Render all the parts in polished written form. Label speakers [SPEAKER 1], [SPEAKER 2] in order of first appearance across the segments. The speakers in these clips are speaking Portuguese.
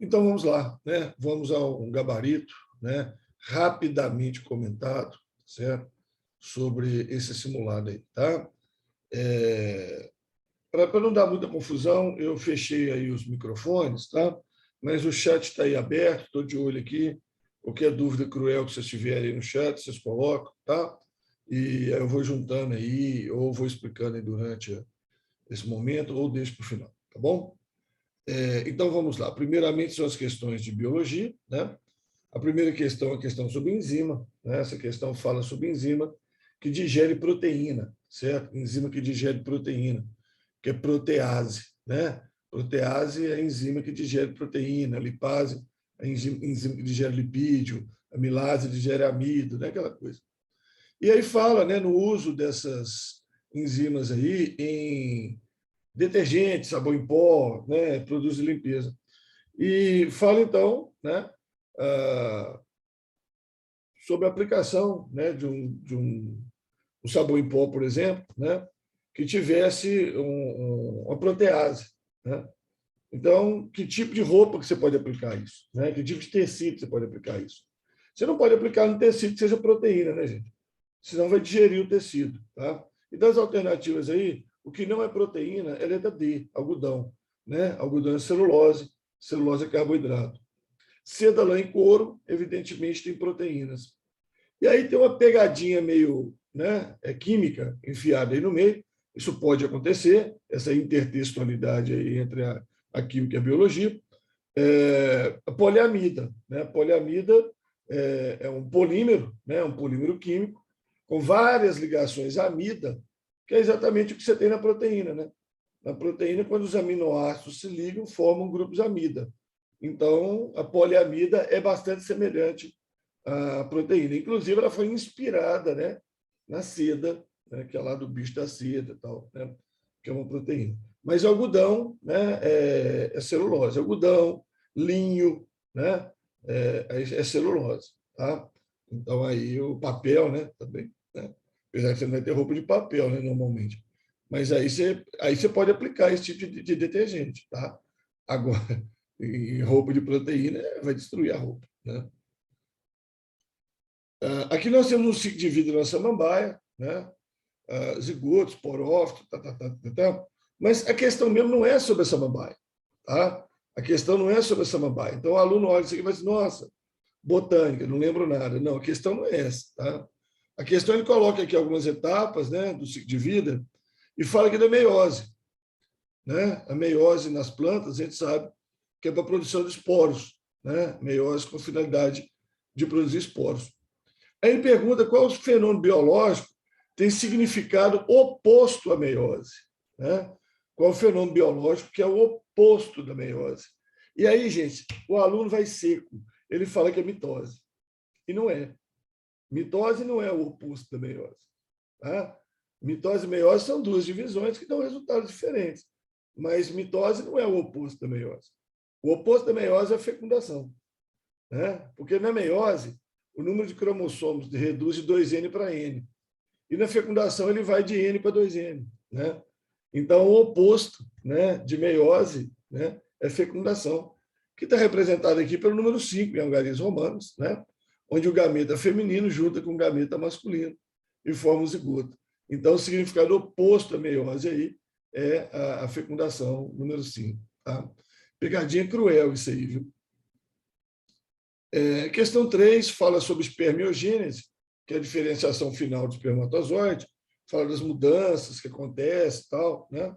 [SPEAKER 1] Então, vamos lá, né? Vamos a um gabarito, né? Rapidamente comentado, certo? Sobre esse simulado aí, tá? Para não dar muita confusão, eu fechei aí os microfones, tá? Mas o chat está aí aberto, estou de olho aqui. Qualquer dúvida cruel que vocês tiverem aí no chat, vocês colocam, tá? E aí eu vou juntando aí, ou vou explicando aí durante esse momento, ou deixo para o final, tá bom? Então, vamos lá. Primeiramente, são as questões de biologia, né? A primeira questão é a questão sobre enzima, né? Essa questão fala sobre enzima que digere proteína, certo? Enzima que digere proteína, que é protease, né? Protease é a enzima que digere proteína, lipase, a enzima que digere lipídio, amilase digere amido, né? Aquela coisa. E aí fala, né, no uso dessas enzimas aí em detergente, sabão em pó, né, produtos de limpeza. E fala, então, né, sobre a aplicação, né, um sabão em pó, por exemplo, né, que tivesse uma protease. Né? Então, que tipo de roupa que você pode aplicar isso? Né? Que tipo de tecido você pode aplicar isso? Você não pode aplicar no tecido que seja proteína, né, gente? Senão vai digerir o tecido. Tá? E das alternativas aí, o que não é proteína é letra D, algodão. Né? Algodão é celulose, celulose é carboidrato. Seda lã em couro, evidentemente, tem proteínas. E aí tem uma pegadinha meio, né, química enfiada aí no meio. Isso pode acontecer, essa intertextualidade aí entre a química e a biologia. A poliamida. Né? A poliamida é um polímero, né, um polímero químico, com várias ligações à amida, que é exatamente o que você tem na proteína. Né? Na proteína, quando os aminoácidos se ligam, formam grupos amida. Então, a poliamida é bastante semelhante à proteína. Inclusive, ela foi inspirada, né, na seda, né, que é lá do bicho da seda, tal, né, que é uma proteína. Mas o algodão, né, é celulose. Algodão, linho, né, é celulose. Tá? Então, aí o papel, né, também. Né? Apesar que você não vai ter roupa de papel, né, normalmente. Mas aí você pode aplicar esse tipo de detergente. Tá? Agora, em roupa de proteína, vai destruir a roupa. Né? Aqui nós temos um ciclo de vida na samambaia, né? Zigotos, porófitos, mas a questão mesmo não é sobre a samambaia. Tá? A questão não é sobre a samambaia. Então, o aluno olha isso aqui e vai dizer, nossa, botânica, não lembro nada. Não, a questão não é essa. Tá? A questão, ele coloca aqui algumas etapas, né, do ciclo de vida e fala aqui da meiose. Né? A meiose nas plantas, a gente sabe que é para a produção de esporos. Né? Meiose com finalidade de produzir esporos. Aí ele pergunta qual o fenômeno biológico tem significado oposto à meiose. Né? Qual o fenômeno biológico que é o oposto da meiose? E aí, gente, o aluno vai seco. Ele fala que é mitose. E não é. Mitose não é o oposto da meiose. Tá? Mitose e meiose são duas divisões que dão resultados diferentes. Mas mitose não é o oposto da meiose. O oposto da meiose é a fecundação. Né? Porque na meiose, o número de cromossomos reduz de 2N para N. E na fecundação ele vai de N para 2N. Né? Então, o oposto, né, de meiose, né, é fecundação, que está representado aqui pelo número 5 em algarismos romanos, né, onde o gameta feminino junta com o gameta masculino e forma o zigoto. Então, o significado oposto à meiose aí é a fecundação número 5. Tá? Pegadinha cruel isso aí, viu? Questão 3 fala sobre espermiogênese, que é a diferenciação final do espermatozoide, fala das mudanças que acontecem e tal. Né?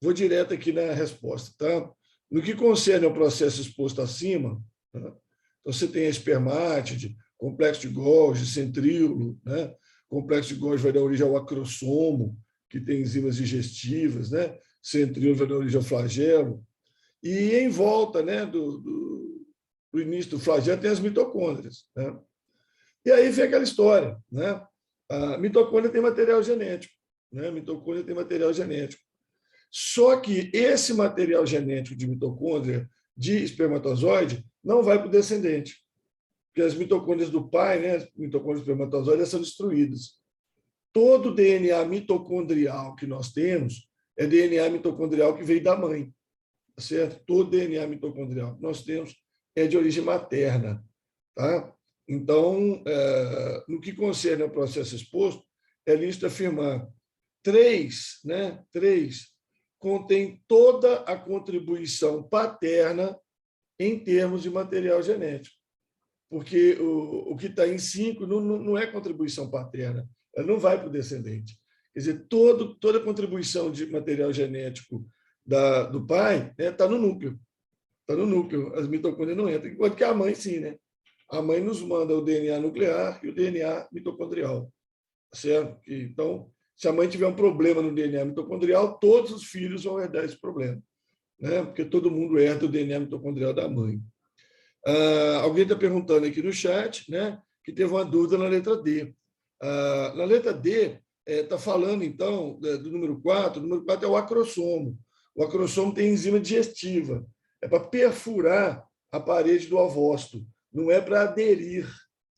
[SPEAKER 1] Vou direto aqui na resposta. Tá? No que concerne ao processo exposto acima, né? Então você tem a espermátide, complexo de Golgi, centríolo. Né? Complexo de Golgi vai dar origem ao acrossomo, que tem enzimas digestivas. Né? Centríolo vai dar origem ao flagelo. E em volta, né, do início do flagelo tem as mitocôndrias. Né? E aí vem aquela história. Né? A mitocôndria tem material genético. Né? A mitocôndria tem material genético. Só que esse material genético de mitocôndria, de espermatozoide, não vai para o descendente. Porque as mitocôndrias do pai, né, as mitocôndrias do espermatozoide, são destruídas. Todo o DNA mitocondrial que nós temos é DNA mitocondrial que veio da mãe. certo? Todo DNA mitocondrial que nós temos é de origem materna, tá? Então, no que concerne ao processo exposto, é lícito afirmar três, né? Três contém toda a contribuição paterna em termos de material genético, porque o que está em 5 não é contribuição paterna, ela não vai para o descendente. Quer dizer, toda a contribuição de material genético do pai está, no núcleo. Está no núcleo, as mitocôndrias não entram, enquanto que a mãe sim, né? A mãe nos manda o DNA nuclear e o DNA mitocondrial, certo? Então, se a mãe tiver um problema no DNA mitocondrial, todos os filhos vão herdar esse problema, né? Porque todo mundo herda o DNA mitocondrial da mãe. Alguém está perguntando aqui no chat, né, que teve uma dúvida na letra D. Na letra D, está falando, então, do número 4. O número 4 é o acrossomo. O acrossomo tem enzima digestiva. É para perfurar a parede do ovócito. Não é para aderir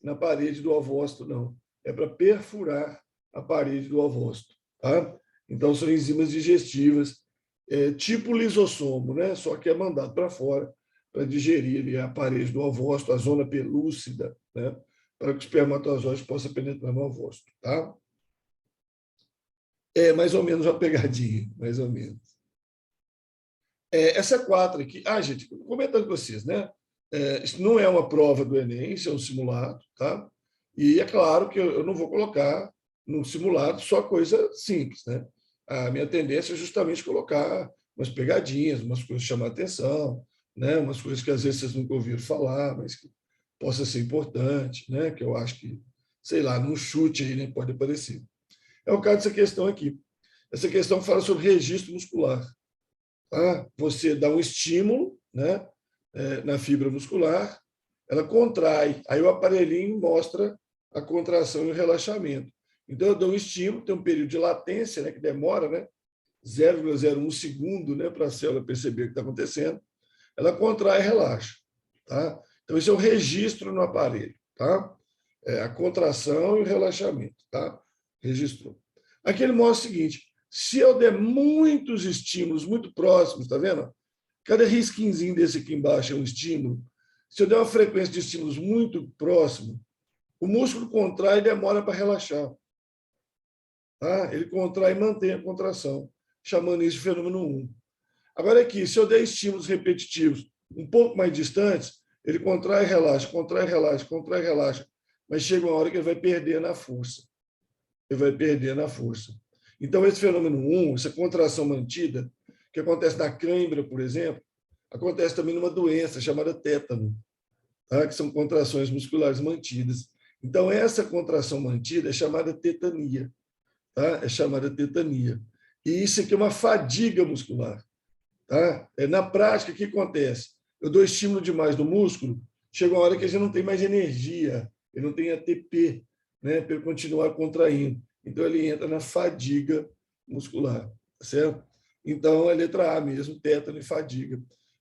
[SPEAKER 1] na parede do ovócito, não. É para perfurar a parede do ovócito. Tá? Então, são enzimas digestivas, tipo lisossomo, né? Só que é mandado para fora para digerir ali a parede do ovócito, a zona pelúcida, né? Para que o espermatozoide possa penetrar no ovócito. Tá? É mais ou menos uma pegadinha, mais ou menos. Essa 4 aqui, gente, comentando com vocês, né? Isso não é uma prova do Enem, isso é um simulado, tá? E é claro que eu não vou colocar no simulado só coisa simples, né? A minha tendência é justamente colocar umas pegadinhas, umas coisas que chamam a atenção, né? Umas coisas que às vezes vocês nunca ouviram falar, mas que possa ser importante, né? Que eu acho que, sei lá, num chute aí nem pode aparecer. É o caso dessa questão aqui. Essa questão fala sobre registro muscular. Tá? Você dá um estímulo, né, na fibra muscular, ela contrai, aí o aparelhinho mostra a contração e o relaxamento. Então, eu dou um estímulo, tem um período de latência, né, que demora, né, 0,01 segundo, né, para a célula perceber o que está acontecendo. Ela contrai e relaxa. Tá? Então, esse é o registro no aparelho. Tá? A contração e o relaxamento. Tá? Registrou. Aqui ele mostra o seguinte: se eu der muitos estímulos muito próximos, está vendo? Cada risquinho desse aqui embaixo é um estímulo. Se eu der uma frequência de estímulos muito próximo, o músculo contrai e demora para relaxar. Tá? Ele contrai e mantém a contração, chamando isso de fenômeno 1. Agora aqui, se eu der estímulos repetitivos um pouco mais distantes, ele contrai e relaxa, contrai e relaxa, contrai e relaxa, mas chega uma hora que ele vai perder na força. Ele vai perder na força. Então, esse fenômeno 1, essa contração mantida, que acontece na cãibra, por exemplo, acontece também numa doença chamada tétano, tá? Que são contrações musculares mantidas. Então, essa contração mantida é chamada tetania. Tá? É chamada tetania. E isso aqui é uma fadiga muscular. Tá? Na prática, o que acontece? Eu dou estímulo demais no músculo, chega uma hora que a gente não tem mais energia, ele não tem ATP, né, para ele continuar contraindo. Então, ele entra na fadiga muscular, certo? Então, é letra A mesmo, tétano e fadiga.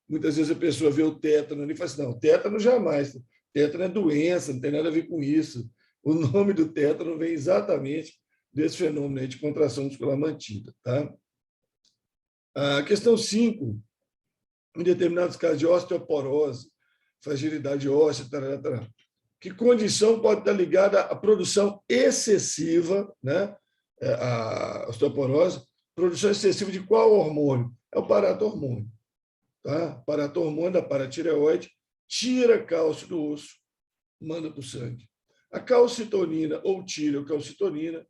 [SPEAKER 1] Muitas vezes a pessoa vê o tétano e fala assim, não, tétano jamais, tétano é doença, não tem nada a ver com isso. O nome do tétano vem exatamente desse fenômeno aí de contração muscular mantida. Tá? A questão 5, em determinados casos de osteoporose, fragilidade óssea, tarará, que condição pode estar ligada à produção excessiva, né? A osteoporose, produção excessiva de qual hormônio? É o paratormônio. Tá? O paratormônio da paratireoide tira cálcio do osso, manda para o sangue. A calcitonina ou tireocalcitonina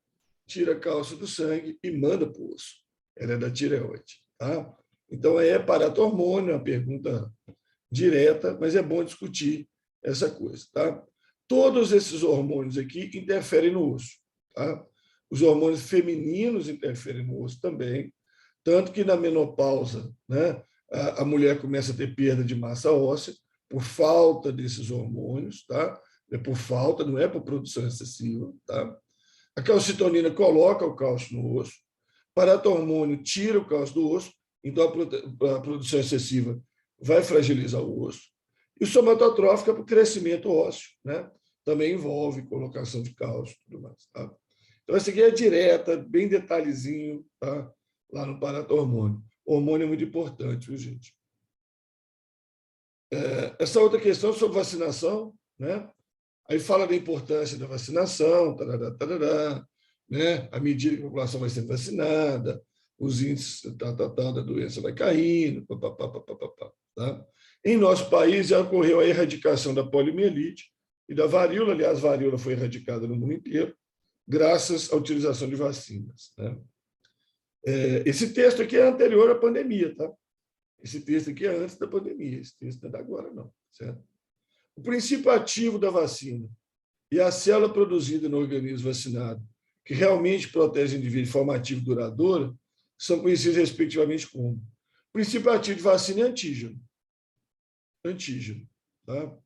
[SPEAKER 1] tira cálcio do sangue e manda para o osso. Ela é da tireoide. Tá? Então, é paratormônio, é uma pergunta direta, mas é bom discutir essa coisa. Tá? Todos esses hormônios aqui interferem no osso. Tá? Os hormônios femininos interferem no osso também, tanto que na menopausa, né, a mulher começa a ter perda de massa óssea por falta desses hormônios, tá? É por falta, não é por produção excessiva. Tá? A calcitonina coloca o cálcio no osso, o paratormônio tira o cálcio do osso, então a produção excessiva vai fragilizar o osso. E o somatotrófico é para o crescimento ósseo, né? Também envolve colocação de cálcio e tudo mais. Tá? Então, essa aqui é direta, bem detalhezinho, tá? Lá no paratormônio. O hormônio é muito importante, viu, gente? Essa outra questão sobre vacinação, né? Aí fala da importância da vacinação, tarará, tarará, né? À medida que a população vai sendo vacinada, os índices da doença vai caindo, papapá, papapá, tá? Em nosso país já ocorreu a erradicação da poliomielite e da varíola, aliás, a varíola foi erradicada no mundo inteiro, graças à utilização de vacinas, né? Esse texto aqui é anterior à pandemia, tá? Esse texto aqui é antes da pandemia, esse texto não é da agora, não, certo? O princípio ativo da vacina e a célula produzida no organismo vacinado, que realmente protege o indivíduo de forma ativa e duradoura, são conhecidos respectivamente como. O princípio ativo de vacina é antígeno. Antígeno. Tá?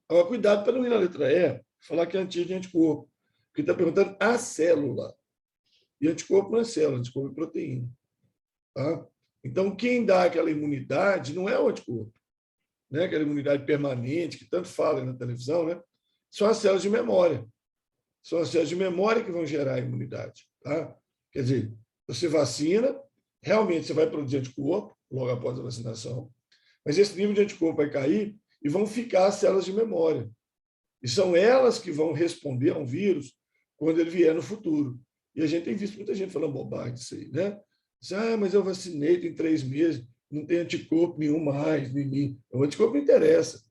[SPEAKER 1] Agora, cuidado para não ir na letra E, falar que é antígeno e anticorpo, porque está perguntando a célula. E anticorpo não é célula, anticorpo é proteína. Tá? Então, quem dá aquela imunidade não é o anticorpo, né? Aquela imunidade permanente, que tanto fala na televisão, né? São as células de memória. São as células de memória que vão gerar a imunidade. Tá? Quer dizer, você vacina, realmente você vai produzir anticorpo logo após a vacinação, mas esse nível de anticorpo vai cair e vão ficar as células de memória. E são elas que vão responder a um vírus quando ele vier no futuro. E a gente tem visto muita gente falando bobagem disso aí, né? Mas eu vacinei, tem 3 meses, não tem anticorpo nenhum mais, nenhum. O anticorpo não interessa.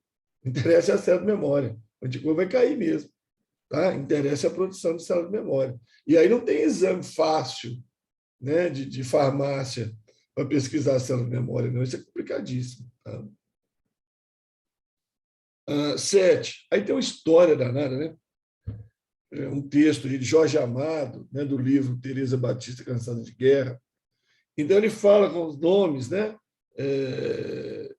[SPEAKER 1] Interessa é a célula de memória. O anticorpo vai cair mesmo. Tá? Interessa a produção de célula de memória. E aí não tem exame fácil, né, de farmácia para pesquisar a célula de memória, não. Isso é complicadíssimo. Tá? 7. Aí tem uma história danada, né? Um texto de Jorge Amado, né, do livro Teresa Batista Cansada de Guerra. Então, ele fala com os nomes, né,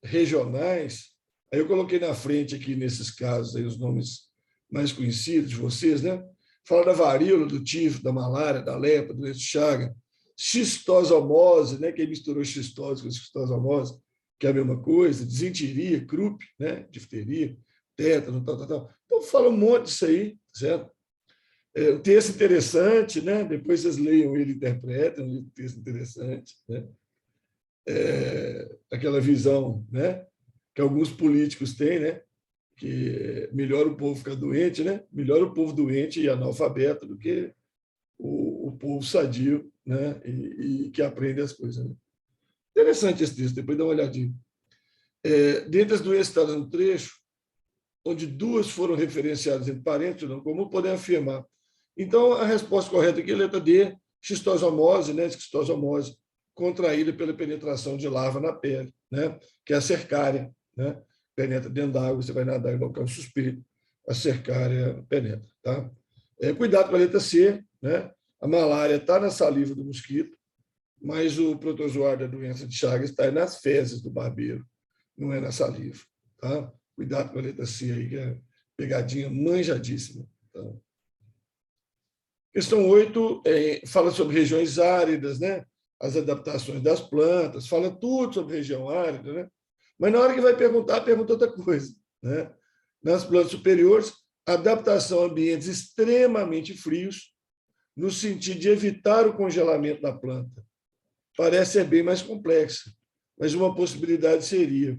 [SPEAKER 1] regionais. Aí eu coloquei na frente aqui, nesses casos, aí, os nomes mais conhecidos de vocês, né? Fala da varíola, do tifo, da malária, da lepra, do doença de Chagas, xistosomose, né? Quem misturou xistose com xistosomose, que é a mesma coisa, disenteria, croup, né? Difteria, tétano, tal, tal, tal. Então, fala um monte disso aí, certo? Um texto interessante, né? Depois vocês leiam ele e interpretam, um texto interessante, né? Aquela visão, né, que alguns políticos têm, né, que melhor o povo ficar doente, né? Melhor o povo doente e analfabeto do que o povo sadio, né? E que aprende as coisas. Né? Interessante esse texto, depois dá uma olhadinha. Dentre as doenças citadas no trecho, onde 2 foram referenciadas entre parênteses, não comum, podemos afirmar. Então, a resposta correta aqui é a letra D, xistosomose, né? Xistosomose, contraída pela penetração de larva na pele, né? Que é a cercária, né? Penetra dentro d'água, você vai nadar em local suspeito, a cercária penetra. Tá? Cuidado com a letra C, né? A malária está na saliva do mosquito, mas o protozoário da doença de Chagas está nas fezes do barbeiro, não é na saliva. Tá? Cuidado com a letra C aí, que é pegadinha manjadíssima. Tá? Questão 8 fala sobre regiões áridas, né? As adaptações das plantas, fala tudo sobre região árida, né? Mas na hora que vai perguntar, pergunta outra coisa. Né? Nas plantas superiores, adaptação a ambientes extremamente frios, no sentido de evitar o congelamento da planta. Parece ser bem mais complexa, mas uma possibilidade seria.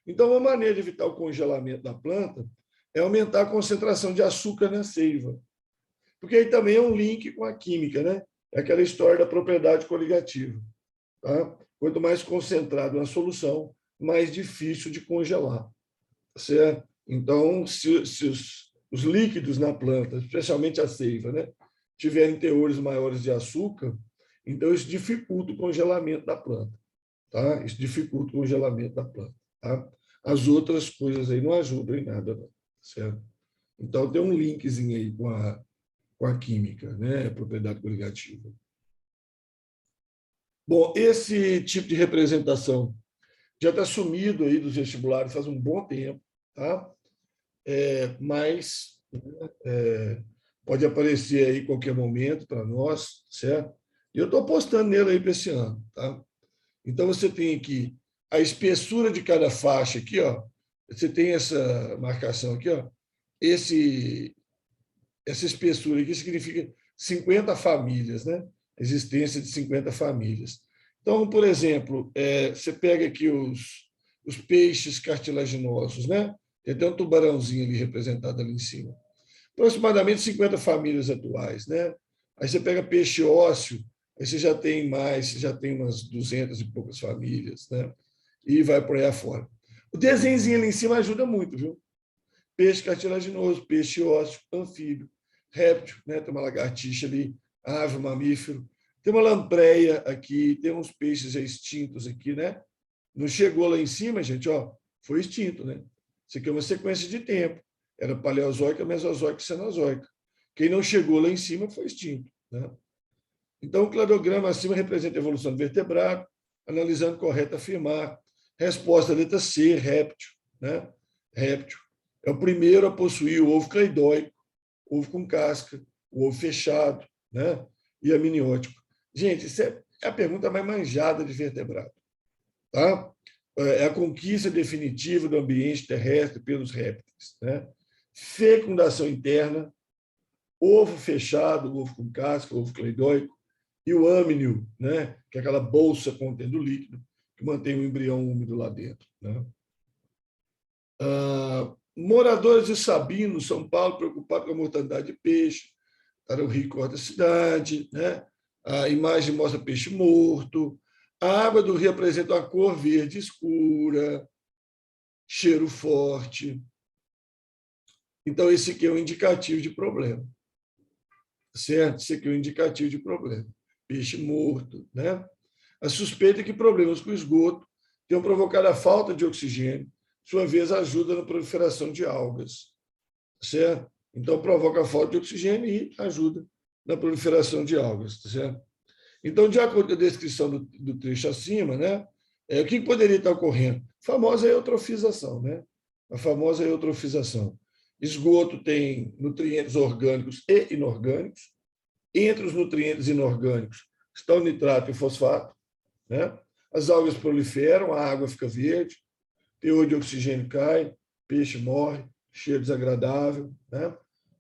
[SPEAKER 1] Então, uma maneira de evitar o congelamento da planta é aumentar a concentração de açúcar na seiva. Porque aí também é um link com a química, né? É aquela história da propriedade coligativa. Tá? Quanto mais concentrado na solução, mais difícil de congelar. Certo? Então, se os líquidos na planta, especialmente a seiva, né, tiverem teores maiores de açúcar, então isso dificulta o congelamento da planta. Tá? Isso dificulta o congelamento da planta. Tá? As outras coisas aí não ajudam em nada, não. Certo? Então, tem um linkzinho aí com a química, né? A propriedade coligativa. Bom, esse tipo de representação já está sumido aí dos vestibulares faz um bom tempo, tá? Mas pode aparecer aí em qualquer momento para nós, certo? E eu estou apostando nele aí para esse ano, tá? Então, você tem aqui a espessura de cada faixa aqui, ó. Você tem essa marcação aqui, ó. Essa espessura aqui significa 50 famílias, né? Existência de 50 famílias. Então, por exemplo, você pega aqui os os peixes cartilaginosos, né? Tem até um tubarãozinho ali representado ali em cima. Aproximadamente 50 famílias atuais, né? Aí você pega peixe ósseo, aí você já tem mais, você já tem umas 200 e poucas famílias, né? E vai por aí afora. O desenhozinho ali em cima ajuda muito, viu? Peixe cartilaginoso, peixe ósseo, anfíbio, réptil, né? Tem uma lagartixa ali, ave, mamífero. Tem uma lampreia aqui, tem uns peixes já extintos aqui, né? Não chegou lá em cima, gente, ó, foi extinto, né? Isso aqui é uma sequência de tempo. Era paleozoica, mesozoica e cenozoica. Quem não chegou lá em cima foi extinto, né? Então, o cladograma acima representa a evolução do vertebrado, analisando correto afirmar. Resposta letra C, réptil, né? Réptil. É o primeiro a possuir o ovo cladoico, ovo com casca, o ovo fechado, né? E amniótico. Gente, isso é a pergunta mais manjada de vertebrado. Tá? É a conquista definitiva do ambiente terrestre pelos répteis. Né? Fecundação interna, ovo fechado, ovo com casca, ovo cladoico, e o âmnio, né? Que é aquela bolsa contendo líquido que mantém o embrião úmido lá dentro. Né? Moradores de Sabino, São Paulo, preocupados com a mortandade de peixe, para o rio corta a cidade, né? A imagem mostra peixe morto, a água do rio apresenta uma cor verde escura, cheiro forte. Então, esse aqui é um indicativo de problema. Certo? Esse aqui é um indicativo de problema. Peixe morto, né? A suspeita é que problemas com o esgoto tenham provocado a falta de oxigênio, sua vez ajuda na proliferação de algas. Certo? Então, provoca a falta de oxigênio e ajuda na proliferação de algas. Certo? Então, de acordo com a descrição do trecho acima, né, o que poderia estar ocorrendo? A famosa eutrofização. Né? A famosa eutrofização. Esgoto tem nutrientes orgânicos e inorgânicos. Entre os nutrientes inorgânicos estão o nitrato e o fosfato. Né? As algas proliferam, a água fica verde, teor de oxigênio cai, peixe morre, cheiro desagradável. Né?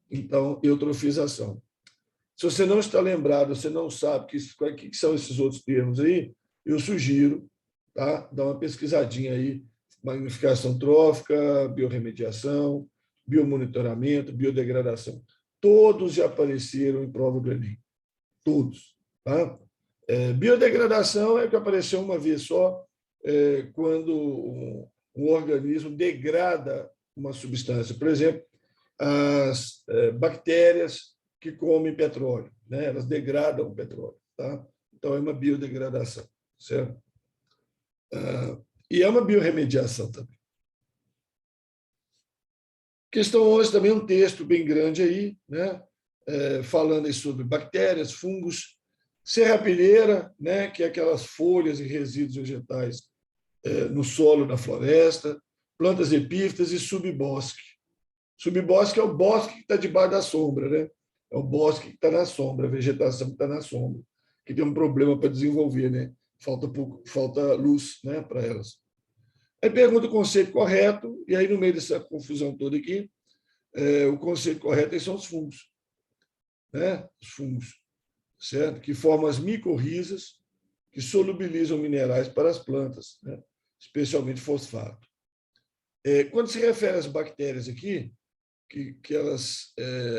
[SPEAKER 1] Então, eutrofização. Se você não está lembrado, você não sabe o que são esses outros termos aí, eu sugiro, tá? Dar uma pesquisadinha aí, magnificação trófica, biorremediação, biomonitoramento, biodegradação. Todos já apareceram em prova do Enem. Todos. Tá? Biodegradação é o que apareceu uma vez só, quando um organismo degrada uma substância. Por exemplo, as bactérias que comem petróleo, né? Elas degradam o petróleo. Tá? Então, é uma biodegradação. Certo? E é uma biorremediação também. Questão 11 também um texto bem grande aí, né? Falando aí sobre bactérias, fungos, serrapilheira, né? Que é aquelas folhas e resíduos vegetais no solo da floresta, plantas epífitas e subbosque. Subbosque é o bosque que está debaixo da sombra, né? É o bosque que está na sombra, a vegetação que está na sombra, que tem um problema para desenvolver, né? Falta luz, né, para elas. Aí pergunta o conceito correto, e aí no meio dessa confusão toda aqui, o conceito correto são os fungos. Né? Os fungos, certo? Que formam as micorrizas, que solubilizam minerais para as plantas, né? Especialmente fosfato. Quando se refere às bactérias aqui, que elas,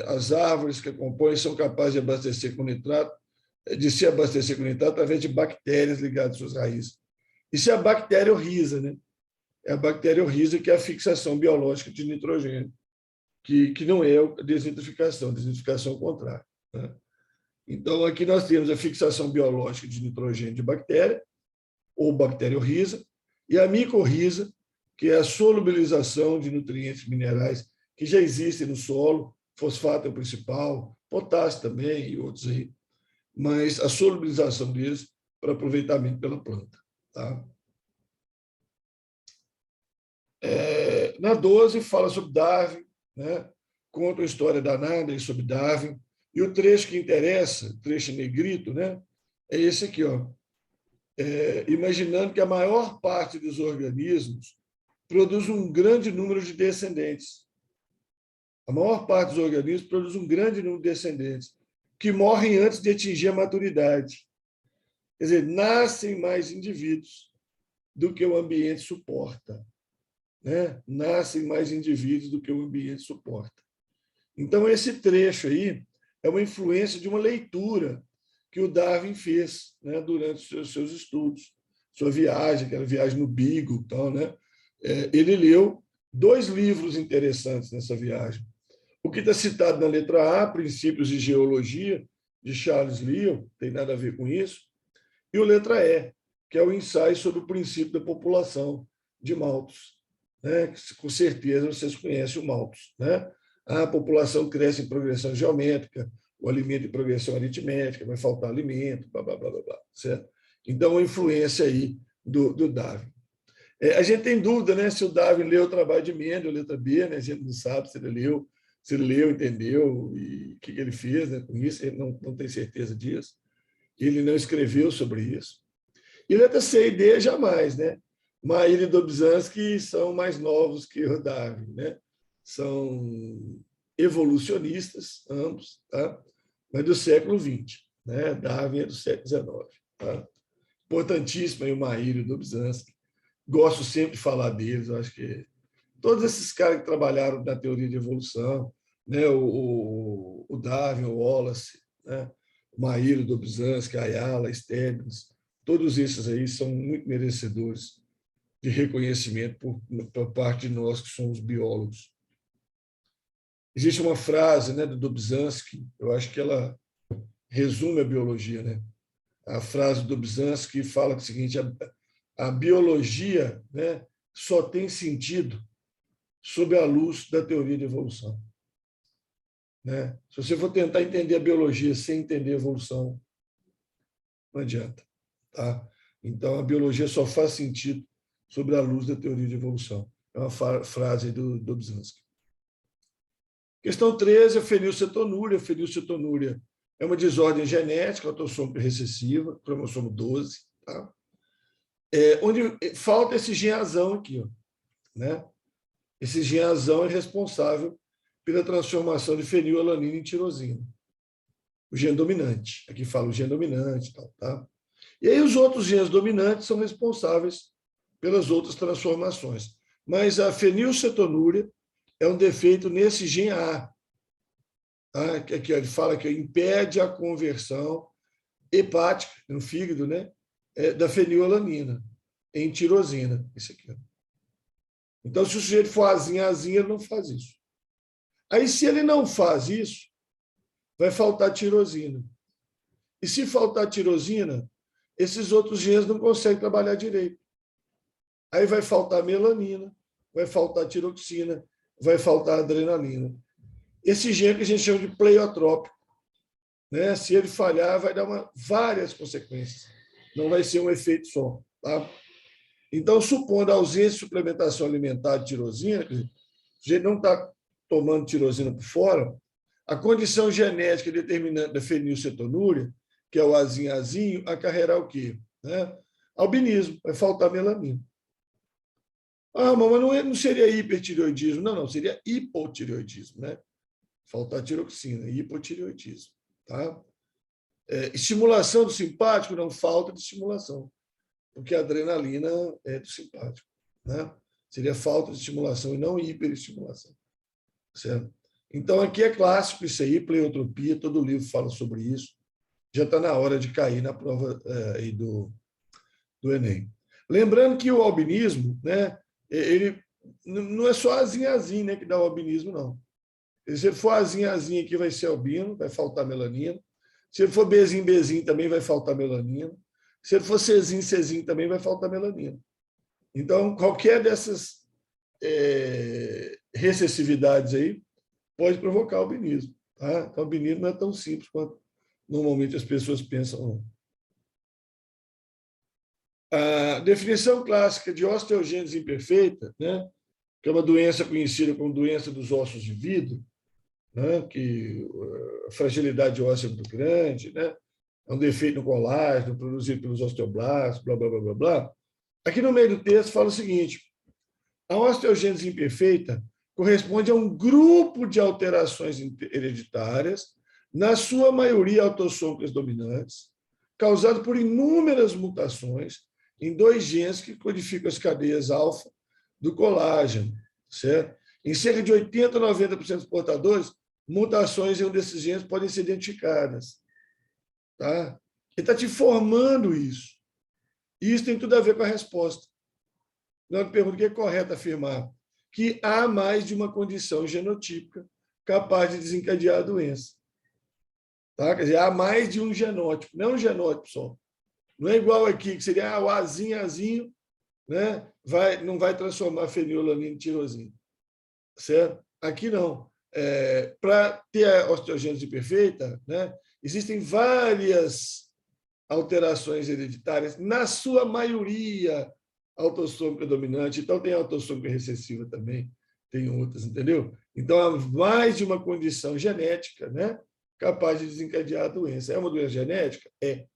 [SPEAKER 1] as árvores que a compõem são capazes de abastecer com nitrato, de se abastecer com nitrato através de bactérias ligadas às suas raízes. Isso é a bacteriorrhiza, né? É a bacteriorrhiza que é a fixação biológica de nitrogênio, que não é a desnitrificação é o contrário. Né? Então, aqui nós temos a fixação biológica de nitrogênio de bactéria, ou bacteriorrhiza, e a micorrhiza, que é a solubilização de nutrientes minerais que já existem no solo, fosfato é o principal, potássio também e outros aí, mas a solubilização deles para aproveitamento pela planta. Tá? Na 12 fala sobre Darwin, né? Conta a história danada sobre Darwin, e o trecho que interessa, o trecho negrito, né? É esse aqui, ó. Imaginando que a maior parte dos organismos produz um grande número de descendentes. A maior parte dos organismos produz um grande número de descendentes, que morrem antes de atingir a maturidade. Quer dizer, nascem mais indivíduos do que o ambiente suporta, né? Nascem mais indivíduos do que o ambiente suporta. Então, esse trecho aí é uma influência de uma leitura que o Darwin fez, né, durante os seus estudos, sua viagem, aquela viagem no Beagle, tal, né? Ele leu 2 livros interessantes nessa viagem. O que está citado na letra A, Princípios de Geologia, de Charles Lyell, tem nada a ver com isso, e o letra E, que é o ensaio sobre o princípio da população, de Malthus, né? Com certeza vocês conhecem o Malthus, né? A população cresce em progressão geométrica, o alimento em progressão aritmética, vai faltar alimento, blá, blá, blá, blá, certo? Então, a influência aí do Darwin. A gente tem dúvida, né, se o Darwin leu o trabalho de Mendel, letra B, né? A gente não sabe se ele leu, entendeu, e o que ele fez, né, com isso, ele não tem certeza disso. Ele não escreveu sobre isso. E letra C e D, jamais, né? Maíra e Dobzhansky são mais novos que o Darwin, né? São evolucionistas, ambos, tá? Mas do século XX, né? Darwin é do século XIX. Tá? Importantíssimo aí o Maíra e o Dobzhansky. Gosto sempre de falar deles, eu acho que todos esses caras que trabalharam na teoria de evolução, né? O Darwin, o Wallace, né? O Maíra, o Dobzhansky, a Ayala, Stevens, todos esses aí são muito merecedores de reconhecimento por parte de nós que somos biólogos. Existe uma frase, né, do Dobzhansky, eu acho que ela resume a biologia, né? A frase do Dobzhansky fala o seguinte: a biologia, né, só tem sentido sob a luz da teoria de evolução. Né? Se você for tentar entender a biologia sem entender a evolução, não adianta. Tá? Então, a biologia só faz sentido sob a luz da teoria de evolução. É uma frase do Dobzhansky. Questão 13, a fenilcetonúria. A fenilcetonúria é uma desordem genética autossômica recessiva, cromossomo 12, tá? Onde falta esse genazão aqui. Ó, né? Esse genazão é responsável pela transformação de fenilalanina em tirosina. O gene dominante. Aqui fala o gene dominante. Tal, tá? E aí os outros genes dominantes são responsáveis pelas outras transformações. Mas a fenilcetonúria é um defeito nesse gene A. Tá? Aqui ele fala que impede a conversão hepática no fígado, né, da fenilalanina em tirosina. Isso aqui. Então, se o sujeito for azinha, ele não faz isso. Aí, se ele não faz isso, vai faltar tirosina. E se faltar tirosina, esses outros genes não conseguem trabalhar direito. Aí vai faltar melanina, vai faltar tiroxina, vai faltar adrenalina. Esse gene que a gente chama de pleiotrópico, né? Se ele falhar, vai dar várias consequências. Não vai ser um efeito só. Tá? Então, supondo a ausência de suplementação alimentar de tirosina, o sujeito não está tomando tirosina por fora, a condição genética determinante da fenilcetonúria, que é o azinho, acarrerá o quê? Né? Albinismo, vai faltar melanina. Ah, mas não seria hipertireoidismo. Não, seria hipotireoidismo, né? Faltar tiroxina, hipotireoidismo. Tá? Estimulação do simpático, não, falta de estimulação, porque a adrenalina é do simpático. Né? Seria falta de estimulação e não hiperestimulação. Certo? Então, aqui é clássico isso aí, pleiotropia, todo livro fala sobre isso. Já está na hora de cair na prova aí do Enem. Lembrando que o albinismo, né, ele não é só azinho, né, que dá o albinismo, não. Se ele for azinho aqui, vai ser albino, vai faltar melanina. Se ele for bezinho, também vai faltar melanina. Se ele for Czinho, também vai faltar melanina. Então, qualquer dessas recessividades aí pode provocar albinismo. Tá? Então, albinismo não é tão simples quanto normalmente as pessoas pensam. A definição clássica de osteogênese imperfeita, né, que é uma doença conhecida como doença dos ossos de vidro, né, que a fragilidade óssea é muito grande, né, é um defeito no colágeno produzido pelos osteoblastos, blá, blá, blá, blá, blá. Aqui no meio do texto fala o seguinte: a osteogênese imperfeita corresponde a um grupo de alterações hereditárias, na sua maioria autossômicas dominantes, causado por inúmeras mutações em 2 genes que codificam as cadeias alfa do colágeno, certo? Em cerca de 80% a 90% dos portadores, mutações em um desses genes podem ser identificadas. Tá? Ele está te informando isso. E isso tem tudo a ver com a resposta. Não te pergunto o que é correto afirmar que há mais de uma condição genotípica capaz de desencadear a doença. Tá? Quer dizer, há mais de um genótipo, não é um genótipo só. Não é igual aqui, que seria o Azinho, né? Não vai transformar fenilalanina em tirosina. Certo? Aqui não. Para ter a osteogênese perfeita, né, existem várias alterações hereditárias, na sua maioria autossômica dominante, então tem autossômica recessiva também, tem outras, entendeu? Então, há mais de uma condição genética, né, capaz de desencadear a doença. É uma doença genética? É.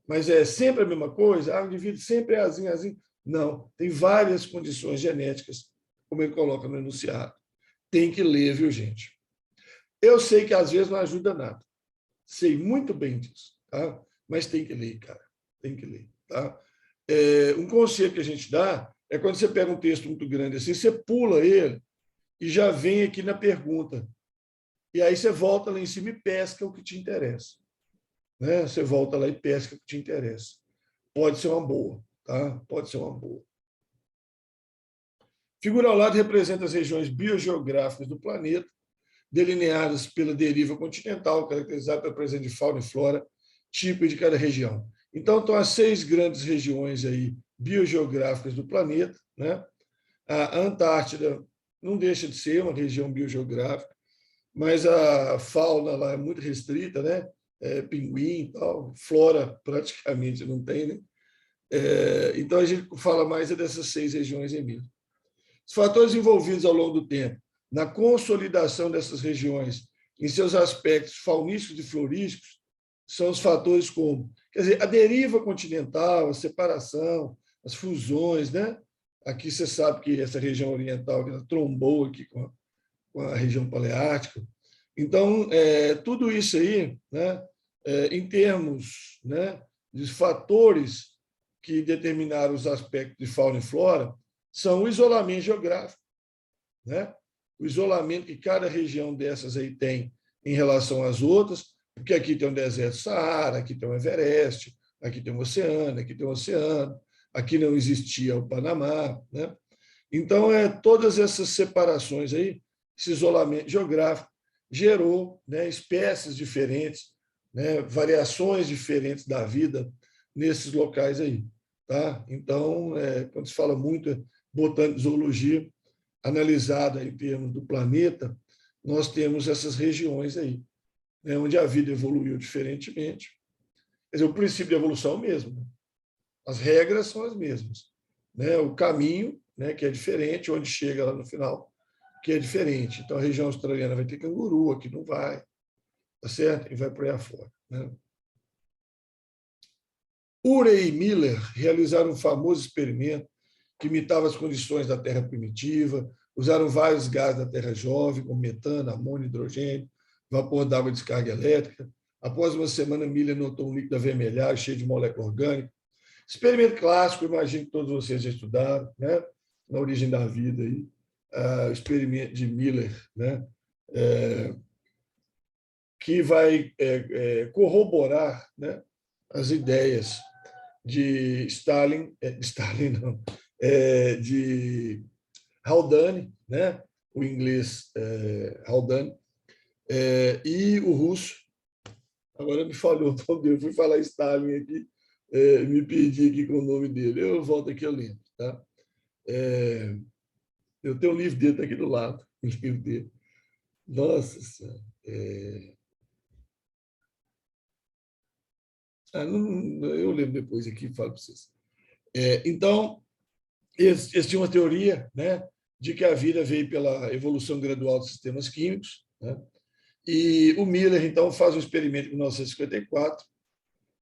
[SPEAKER 1] Mas é sempre a mesma coisa? O indivíduo sempre é azinho. Não, tem várias condições genéticas, como ele coloca no enunciado. Tem que ler, viu, gente? Eu sei que às vezes não ajuda nada. Sei muito bem disso, tá? Mas tem que ler, cara. Tem que ler, tá? Um conselho que a gente dá é quando você pega um texto muito grande assim, você pula ele e já vem aqui na pergunta. E aí você volta lá em cima e pesca o que te interessa. Né? Você volta lá e pesca o que te interessa. Pode ser uma boa, tá? Pode ser uma boa. Figura ao lado representa as regiões biogeográficas do planeta, delineadas pela deriva continental, caracterizada pela presença de fauna e flora, típica de cada região. Então, estão as 6 grandes regiões aí biogeográficas do planeta, né? A Antártida não deixa de ser uma região biogeográfica, mas a fauna lá é muito restrita, né? Pinguim e tal, flora praticamente não tem, né? Então, a gente fala mais dessas 6 regiões em mil. Os fatores envolvidos ao longo do tempo na consolidação dessas regiões em seus aspectos faunísticos e florísticos são os fatores como, quer dizer, a deriva continental, a separação, as fusões, né? Aqui você sabe que essa região oriental trombou aqui com a região paleártica. Então, tudo isso aí, né? Em termos, né, de fatores que determinaram os aspectos de fauna e flora, são o isolamento geográfico, né? O isolamento que cada região dessas aí tem em relação às outras, porque aqui tem um deserto Saara, aqui tem um Everest, aqui tem um oceano, aqui tem um oceano, aqui não existia o Panamá, né? Então, todas essas separações aí, esse isolamento geográfico gerou, né, espécies diferentes, né, variações diferentes da vida nesses locais aí, tá? Então, quando se fala muito botânica, zoologia, analisada em termos do planeta, nós temos essas regiões aí, né, onde a vida evoluiu diferentemente. Quer dizer, o princípio de evolução é o mesmo, né? As regras são as mesmas, né? O caminho, né, que é diferente, onde chega lá no final, que é diferente. Então, a região australiana vai ter canguru, aqui não vai, tá certo? E vai por aí afora, né? Urey e Miller realizaram um famoso experimento que imitava as condições da Terra primitiva, usaram vários gases da Terra jovem, como metano, amônio, hidrogênio, vapor d'água de descarga elétrica. Após uma semana, Miller notou um líquido avermelhado, cheio de molécula orgânica. Experimento clássico, imagino que todos vocês já estudaram, né? Na origem da vida, aí, o experimento de Miller, né? Que vai corroborar, né, as ideias de Stalin não, de Haldane, né? O inglês Haldane, e o russo. Agora me falhou o nome dele, fui falar Stalin aqui, me perdi aqui com o nome dele. Eu volto aqui, eu lembro. Tá? Eu tenho um livro dele tá aqui do lado, o livro dele. Nossa Senhora. Eu lembro depois aqui e falo para vocês. Então, eles tinham uma teoria, né, de que a vida veio pela evolução gradual dos sistemas químicos, né? E o Miller, então, faz um experimento em 1954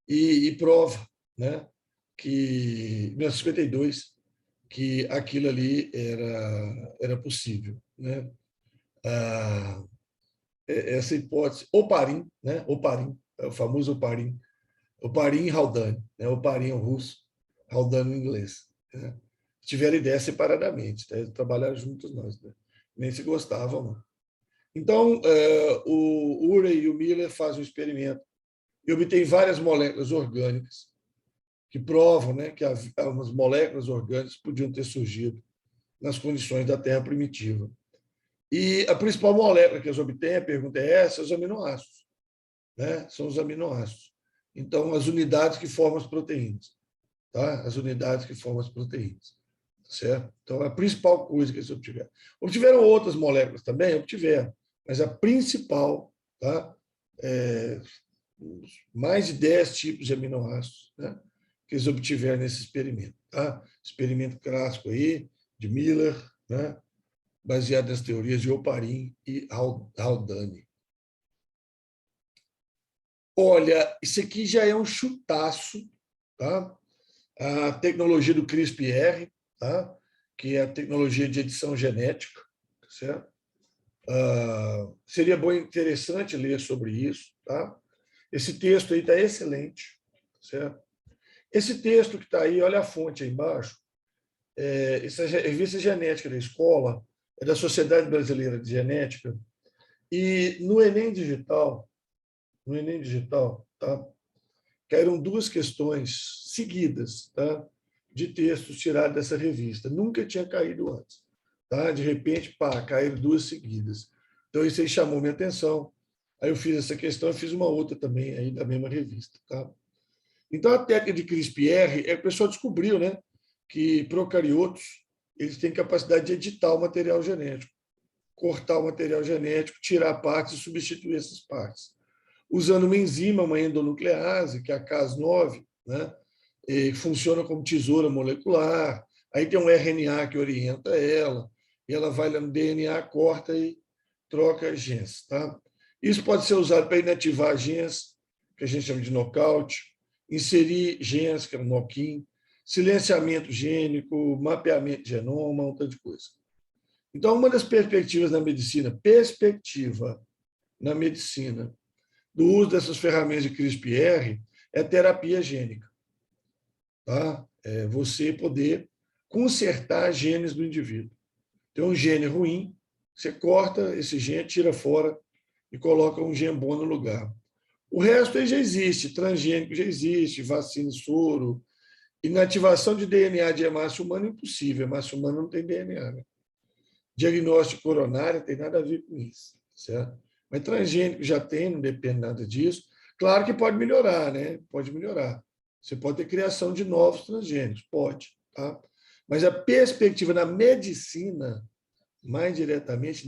[SPEAKER 1] e prova, né, que, em 1952, que aquilo ali era possível, né? Essa hipótese, Oparin, né? Oparin, é o famoso Oparin Haldane, né? Oparin é o russo, Haldane em inglês. Né? Tiveram ideia separadamente, tá? Eles trabalharam juntos nós, né? Nem se gostavam. Não. Então, o Urey e o Miller fazem um experimento e obtêm várias moléculas orgânicas que provam, né, que as moléculas orgânicas podiam ter surgido nas condições da Terra primitiva. E a principal molécula que eles obtêm, a pergunta é essa, os aminoácidos. Né? São os aminoácidos. Então, as unidades que formam as proteínas. Tá? As unidades que formam as proteínas. Certo? Então, a principal coisa que eles obtiveram. Obtiveram outras moléculas também? Obtiveram. Mas a principal, tá? Mais de 10 tipos de aminoácidos, né? Que eles obtiveram nesse experimento. Tá? Experimento clássico aí, de Miller, né? Baseado nas teorias de Oparin e Haldane. Olha, isso aqui já é um chutaço, tá? A tecnologia do CRISPR, tá? Que é a tecnologia de edição genética, certo? Seria bom, interessante ler sobre isso, tá? Esse texto aí está excelente, certo? Esse texto que está aí, olha a fonte aí embaixo, essa revista genética da escola, é da Sociedade Brasileira de Genética, e no Enem Digital, tá? Caíram duas questões seguidas, tá? De textos tirados dessa revista. Nunca tinha caído antes. Tá? De repente, pá, caíram duas seguidas. Então, isso aí chamou minha atenção. Aí eu fiz essa questão e fiz uma outra também aí da mesma revista. Tá? Então, a técnica de CRISPR, o pessoal descobriu, né, que procariotos eles têm capacidade de editar o material genético, cortar o material genético, tirar partes e substituir essas partes. Usando uma enzima, uma endonuclease, que é a Cas9, né? E funciona como tesoura molecular. Aí tem um RNA que orienta ela, e ela vai lá no DNA, corta e troca genes. Tá? Isso pode ser usado para inativar genes, que a gente chama de nocaute, inserir genes, que é o knock-in, silenciamento gênico, mapeamento de genoma, um monte de coisa. Então, uma das perspectivas na medicina, do uso dessas ferramentas de CRISPR é a terapia gênica. Tá? É você poder consertar genes do indivíduo. Tem um gene ruim, você corta esse gene, tira fora e coloca um gene bom no lugar. O resto aí já existe, transgênico já existe, vacina e soro. Inativação de DNA de hemácia humana é impossível, hemácia humana não tem DNA. Né? Diagnóstico coronário não tem nada a ver com isso, certo? Mas transgênico já tem, não depende nada disso. Claro que pode melhorar, né? Pode melhorar. Você pode ter criação de novos transgênicos, pode, tá? Mas a perspectiva na medicina, mais diretamente,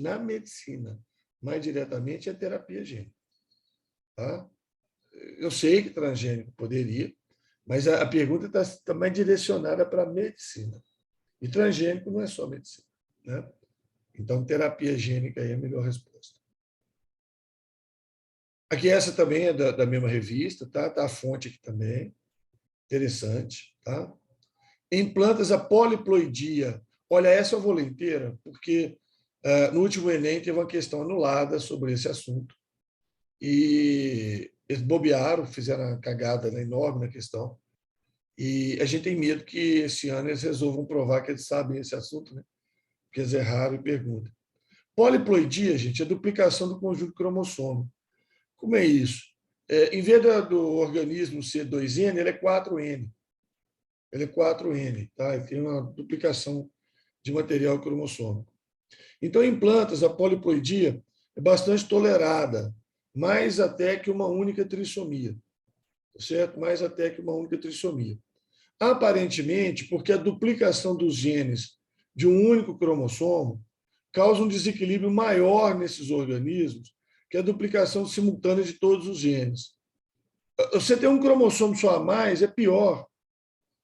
[SPEAKER 1] é a terapia gênica, tá? Eu sei que transgênico poderia, mas a pergunta está mais direcionada para a medicina. E transgênico não é só medicina, né? Então, terapia gênica aí é a melhor resposta. Aqui essa também é da mesma revista, tá? Tá a fonte aqui também. Interessante, tá? Em plantas, a poliploidia. Olha, essa eu vou ler inteira, porque no último Enem teve uma questão anulada sobre esse assunto. E eles bobearam, fizeram uma cagada enorme na questão. E a gente tem medo que esse ano eles resolvam provar que eles sabem esse assunto, né? Porque eles erraram e perguntam. Poliploidia, gente, é a duplicação do conjunto cromossomo. Como é isso? Em vez do organismo ser 2N, ele é 4N. Ele é 4N, tá? Ele tem uma duplicação de material cromossômico. Então, em plantas, a poliploidia é bastante tolerada, mais até que uma única trissomia, certo? Mais até que uma única trissomia. Aparentemente, porque a duplicação dos genes de um único cromossomo causa um desequilíbrio maior nesses organismos que a duplicação simultânea de todos os genes. Você ter um cromossomo só a mais é pior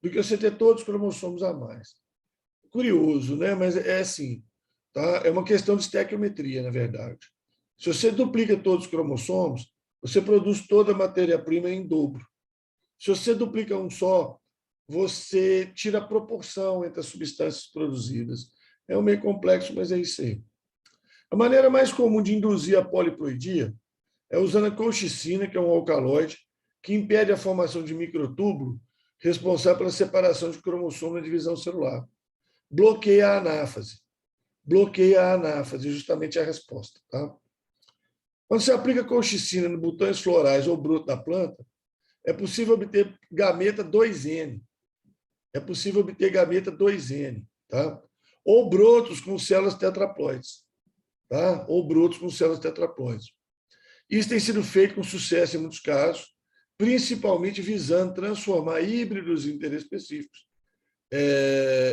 [SPEAKER 1] do que você ter todos os cromossomos a mais. Curioso, né? Mas é assim, tá? É uma questão de estequiometria, na verdade. Se você duplica todos os cromossomos, você produz toda a matéria-prima em dobro. Se você duplica um só, você tira a proporção entre as substâncias produzidas. É um meio complexo, mas é isso aí. A maneira mais comum de induzir a poliploidia é usando a colchicina, que é um alcaloide, que impede a formação de microtúbulo responsável pela separação de cromossomo na divisão celular. Bloqueia a anáfase. Bloqueia a anáfase, justamente a resposta. Tá? Quando se aplica colchicina nos botões florais ou broto da planta, é possível obter gameta 2N. É possível obter gameta 2N. Tá? Ou brotos com células tetraploides. Tá? Ou brotos com células tetraploides. Isso tem sido feito com sucesso em muitos casos, principalmente visando transformar híbridos interespecíficos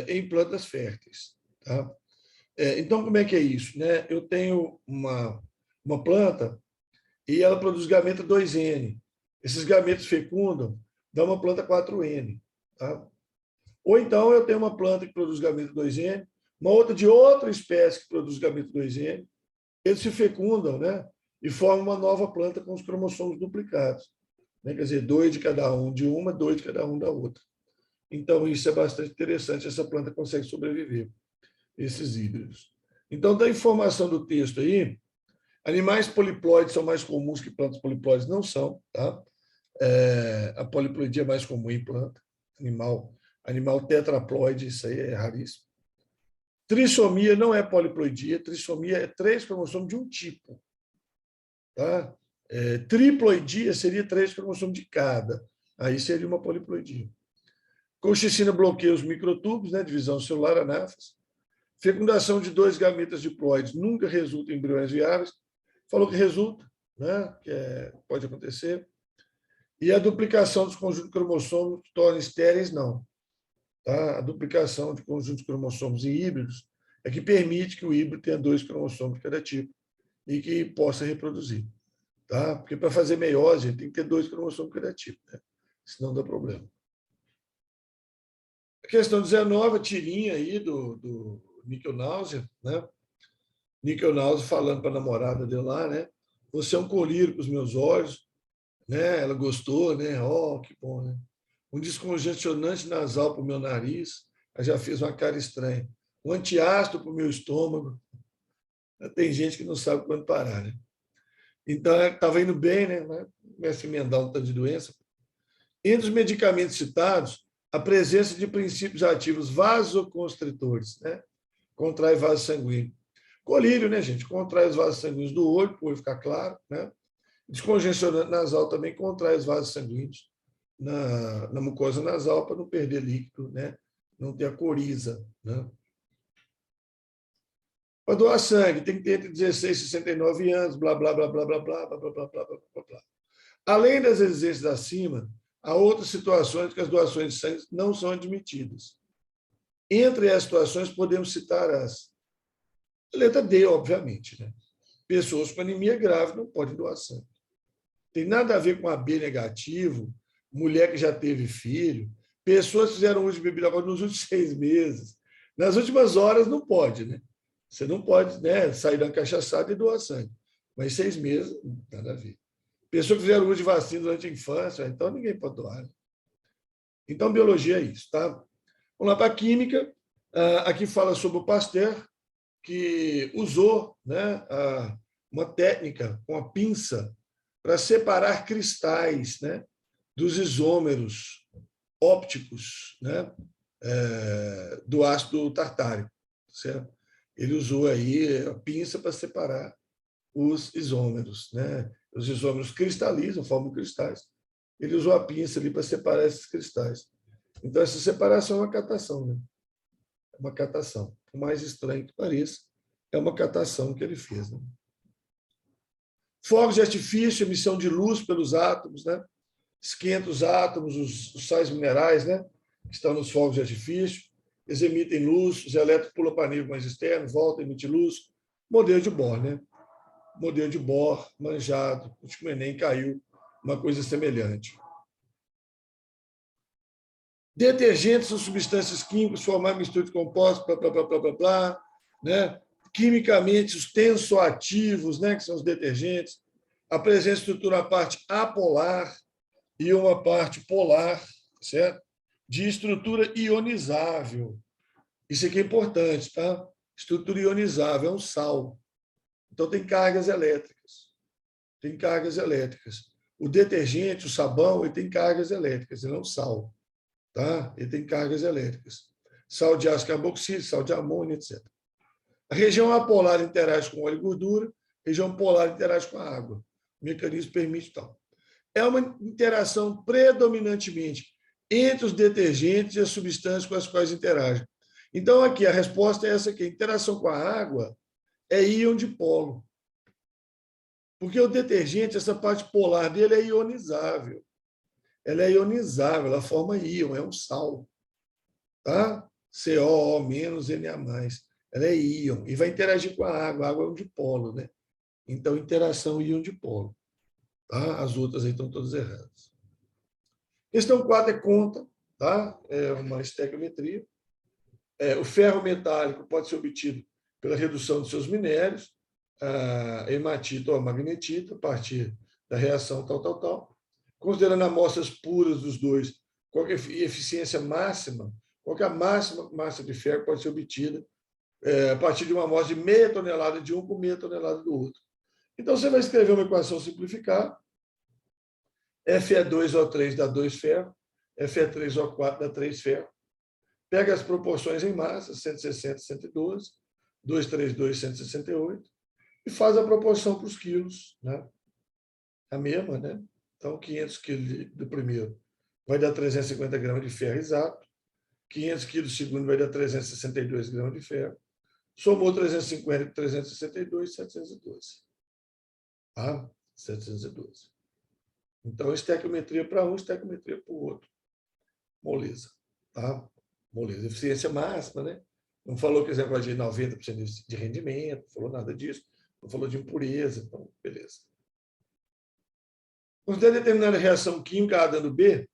[SPEAKER 1] em plantas férteis. Tá? Então, como é que é isso? Né? Eu tenho uma planta e ela produz gameta 2N. Esses gametos fecundam, dá uma planta 4N. Tá? Ou então eu tenho uma planta que produz gameta 2N, uma outra de outra espécie que produz gameta 2N, eles se fecundam, né? E formam uma nova planta com os cromossomos duplicados. Né? Quer dizer, 2 de cada um de uma, 2 de cada um da outra. Então, isso é bastante interessante, essa planta consegue sobreviver, esses híbridos. Então, da informação do texto aí, animais poliploides são mais comuns que plantas poliploides não são. Tá? A poliploidia é mais comum em planta. Animal tetraploide, isso aí é raríssimo. Trissomia não é poliploidia, trissomia é 3 cromossomos de um tipo. Tá? Triploidia seria 3 cromossomos de cada. Aí seria uma poliploidia. Colchicina bloqueia os microtúbulos, né? Divisão celular, anáfase. Fecundação de 2 gametas diploides nunca resulta em embriões viáveis. Falou que resulta, né? Pode acontecer. E a duplicação dos conjuntos cromossômicos torna estéreis, não. Tá? A duplicação de conjuntos cromossomos em híbridos é que permite que o híbrido tenha 2 cromossomos de cada tipo e que possa reproduzir. Tá? Porque para fazer meiose, tem que ter 2 cromossomos de cada tipo, né? Senão dá problema. A questão 19, a tirinha aí do Níquel Náusea, né? Níquel Náusea falando para a namorada dele lá, né? Você é um colírio para os meus olhos, né? Ela gostou, né? Oh, que bom, né? Um descongestionante nasal para o meu nariz, ela já fez uma cara estranha. Um antiácido para o meu estômago. Tem gente que não sabe quando parar, né? Então, estava indo bem, né? Começa a emendar um tanto de doença. Entre os medicamentos citados, a presença de princípios ativos vasoconstritores, né? Contrai vaso sanguíneo. Colírio, né, gente? Contrai os vasos sanguíneos do olho, para o olho ficar claro, né? Descongestionante nasal também contrai os vasos sanguíneos na mucosa nasal para não perder líquido, né? Não ter a coriza, né? Para doar sangue, tem que ter entre 16 e 69 anos, blá, blá, blá, blá, blá, blá, blá, blá, blá, blá, blá, blá. Além das exigências acima, há outras situações que as doações de sangue não são admitidas. Entre as situações, podemos citar as... Letra D, obviamente, né? Pessoas com anemia grave não podem doar sangue. Tem nada a ver com AB negativo, mulher que já teve filho, pessoas que fizeram uso de bebida alcoólica nos últimos 6 meses. Nas últimas horas não pode, né? Você não pode, né, sair da cachaçada e doar sangue. Mas 6 meses, nada a ver. Pessoas que fizeram uso de vacina durante a infância, então ninguém pode doar. Né? Então, biologia é isso, tá? Vamos lá para a química. Aqui fala sobre o Pasteur, que usou, né, uma técnica com a pinça para separar cristais, né, dos isômeros ópticos, né, do ácido tartárico. Certo? Ele usou aí a pinça para separar os isômeros. Né? Os isômeros cristalizam, formam cristais. Ele usou a pinça ali para separar esses cristais. Então, essa separação é uma catação. Né? É uma catação. Por mais estranho que pareça, é uma catação que ele fez. Né? Fogos de artifício, emissão de luz pelos átomos, né? Esquenta os átomos, os sais minerais, né? Que estão nos fogos de artifício, eles emitem luz, os elétrons pulam para nível mais externo, voltam a emitir luz. Modelo de Bohr, né? Modelo de Bohr, manjado, acho que o Enem caiu, uma coisa semelhante. Detergentes são substâncias químicas, formar mistura de compostos, blá, blá, blá, blá, blá, blá, né? Quimicamente, os tensoativos, né, que são os detergentes, apresentam estrutura a parte apolar e uma parte polar, certo? De estrutura ionizável. Isso aqui é importante, tá? Estrutura ionizável é um sal. Então, tem cargas elétricas. Tem cargas elétricas. O detergente, o sabão, ele tem cargas elétricas, ele é um sal. tá? Ele tem cargas elétricas. Sal de ácido carboxílico, sal de amônio, etc. A região apolar interage com óleo e gordura, a região polar interage com a água. O mecanismo permite tal. É uma interação predominantemente entre os detergentes e as substâncias com as quais interagem. Então, aqui, a resposta é essa aqui. A interação com a água é íon dipolo. Porque o detergente, essa parte polar dele é ionizável. Ela é ionizável, ela forma íon, é um sal. Tá? COO menos Na+. Ela é íon e vai interagir com a água. A água é um dipolo, né? Então, interação íon-dipolo. Tá? As outras aí estão todas erradas. Questão 4 é conta, tá? É uma estequiometria. O ferro metálico pode ser obtido pela redução de seus minérios, a hematita ou a magnetita, a partir da reação tal. Considerando amostras puras dos dois, qual é a eficiência máxima, qual é a máxima massa de ferro que pode ser obtida a partir de uma amostra de meia tonelada de um com meia tonelada do outro. Então, você vai escrever uma equação simplificada. Fe2O3 dá 2 ferro, Fe3O4 dá 3 ferro. Pega as proporções em massa, 160, 112, 232, 168, e faz a proporção para os quilos, né? A mesma, né? Então, 500 quilos do primeiro vai dar 350 gramas de ferro exato, 500 quilos do segundo vai dar 362 gramas de ferro, somou 350 com 362, 712. Tá? 712. Então, estequiometria para um, estequiometria para o outro. Moleza. Tá? Moleza. Eficiência máxima, né? Não falou que esse negócio de 90% de rendimento, não falou nada disso, não falou de impureza, então, beleza. Considera determinada reação química A dando B,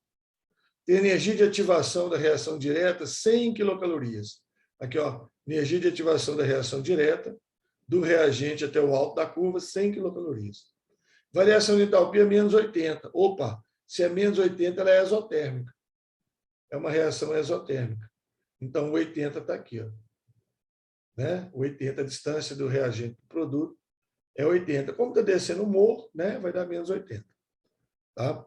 [SPEAKER 1] tem energia de ativação da reação direta 100 quilocalorias. Aqui, ó, energia de ativação da reação direta do reagente até o alto da curva, 100 quilocalorias. Variação de entalpia menos 80. Opa, se é menos 80, ela é exotérmica. É uma reação exotérmica. Então, o 80 está aqui. Ó. Né? O 80, a distância do reagente para o produto, é 80. Como está descendo o mol, né? Vai dar menos 80. Tá?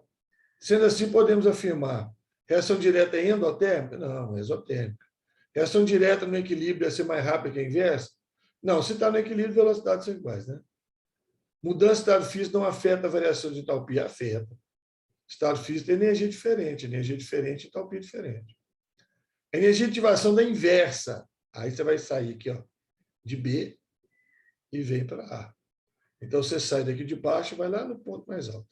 [SPEAKER 1] Sendo assim, podemos afirmar, reação direta é endotérmica? Não, é exotérmica. Reação direta no equilíbrio é ser mais rápida que a inversa? Não, se está no equilíbrio, velocidades são iguais. Né? Mudança de estado físico não afeta a variação de entalpia? Afeta. Estado físico tem energia diferente, entalpia diferente. A energia de ativação da inversa. Aí você vai sair aqui, ó, de B e vem para A. Então, você sai daqui de baixo e vai lá no ponto mais alto.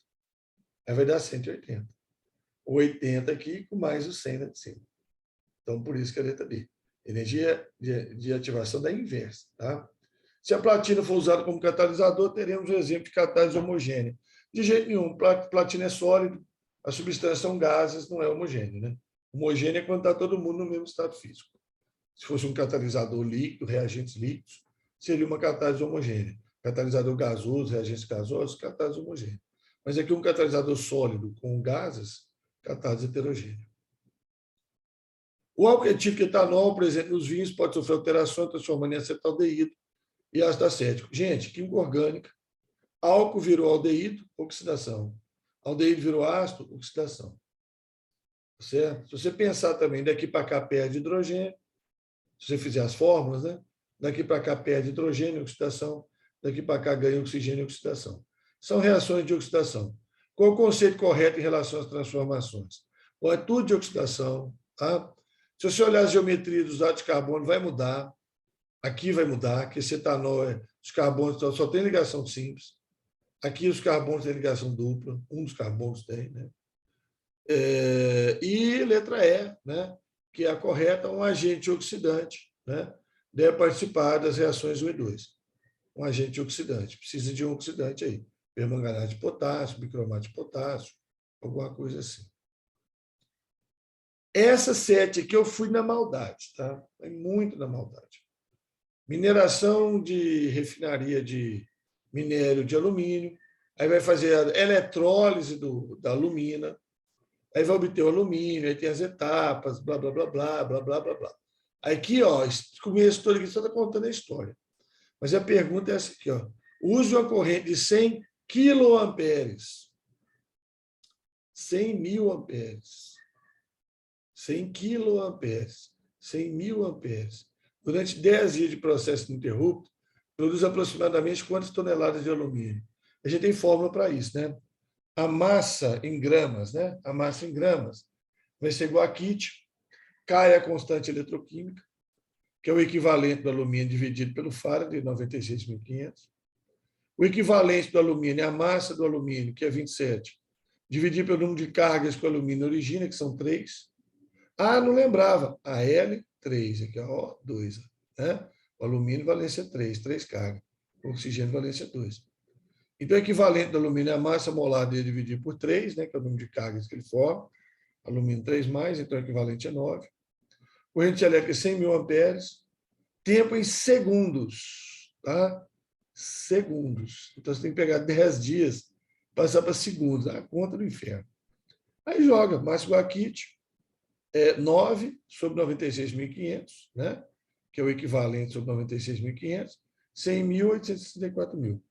[SPEAKER 1] Aí vai dar 180. O 80 aqui com mais o 100 lá de cima. Então, por isso que é a letra B. Energia de ativação da inversa. Tá? Se a platina for usada como catalisador, teremos um exemplo de catálise homogênea. De jeito nenhum, platina é sólido, as substâncias são gases, não é homogêneo. Né? Homogêneo é quando está todo mundo no mesmo estado físico. Se fosse um catalisador líquido, reagentes líquidos, seria uma catálise homogênea. Catalisador gasoso, reagentes gasosos, catálise homogênea. Mas aqui um catalisador sólido com gases, catálise heterogênea. O álcool etílico etanol presente nos vinhos pode sofrer alterações, transformando em acetaldeído e ácido acético. Gente, química orgânica. Álcool virou aldeído, oxidação. Aldeído virou ácido, oxidação. Certo? Se você pensar também, daqui para cá perde hidrogênio, se você fizer as fórmulas, né? Daqui para cá perde hidrogênio, oxidação, daqui para cá ganha oxigênio e oxidação. São reações de oxidação. Qual o conceito correto em relação às transformações? Bom, é tudo de oxidação. Tá? Se você olhar a geometria dos átomos de carbono, vai mudar. Aqui vai mudar, que esse etanol, os carbonos só tem ligação simples. Aqui os carbonos têm ligação dupla, um dos carbonos tem. Né? E letra E, né? Que é a correta, um agente oxidante, né? Deve participar das reações 1 e 2. Um agente oxidante. Precisa de um oxidante aí. Permanganato de potássio, bicromato de potássio, alguma coisa assim. Essa 7 aqui eu fui na maldade, tá? Foi muito na maldade. Mineração de refinaria de minério de alumínio, aí vai fazer a eletrólise da alumina, aí vai obter o alumínio, aí tem as etapas, blá, blá, blá, blá, blá, blá, blá, blá. Aqui, ó, começo todo aqui, só está contando a história. Mas a pergunta é essa aqui, ó. Use uma corrente de 100 quiloamperes. 100 mil amperes. 100 quiloamperes, 100 mil amperes. Durante 10 dias de processo ininterrupto, produz aproximadamente quantas toneladas de alumínio? A gente tem fórmula para isso, né? A massa em gramas, né? A massa em gramas vai ser igual a kit, cai a constante eletroquímica, que é o equivalente do alumínio dividido pelo Faraday, 96.500. O equivalente do alumínio é a massa do alumínio, que é 27, dividido pelo número de cargas que o alumínio origina, que são 3. Ah, não lembrava. A L3, aqui, ó, 2. Né? O alumínio, valência 3 cargas. O oxigênio, valência 2. Então, o equivalente do alumínio é a massa molar dele dividido por 3, né, que é o número de cargas que ele forma. Alumínio 3+, então o equivalente é 9. Corrente elétrica 100 mil amperes. Tempo em segundos. Tá? Segundos. Então, você tem que pegar 10 dias, passar para segundos. A conta do inferno. Aí joga, massa igual a kit, 9 sobre 96.500, né? Que é o equivalente sobre 96.500, 100 mil, 864 mil.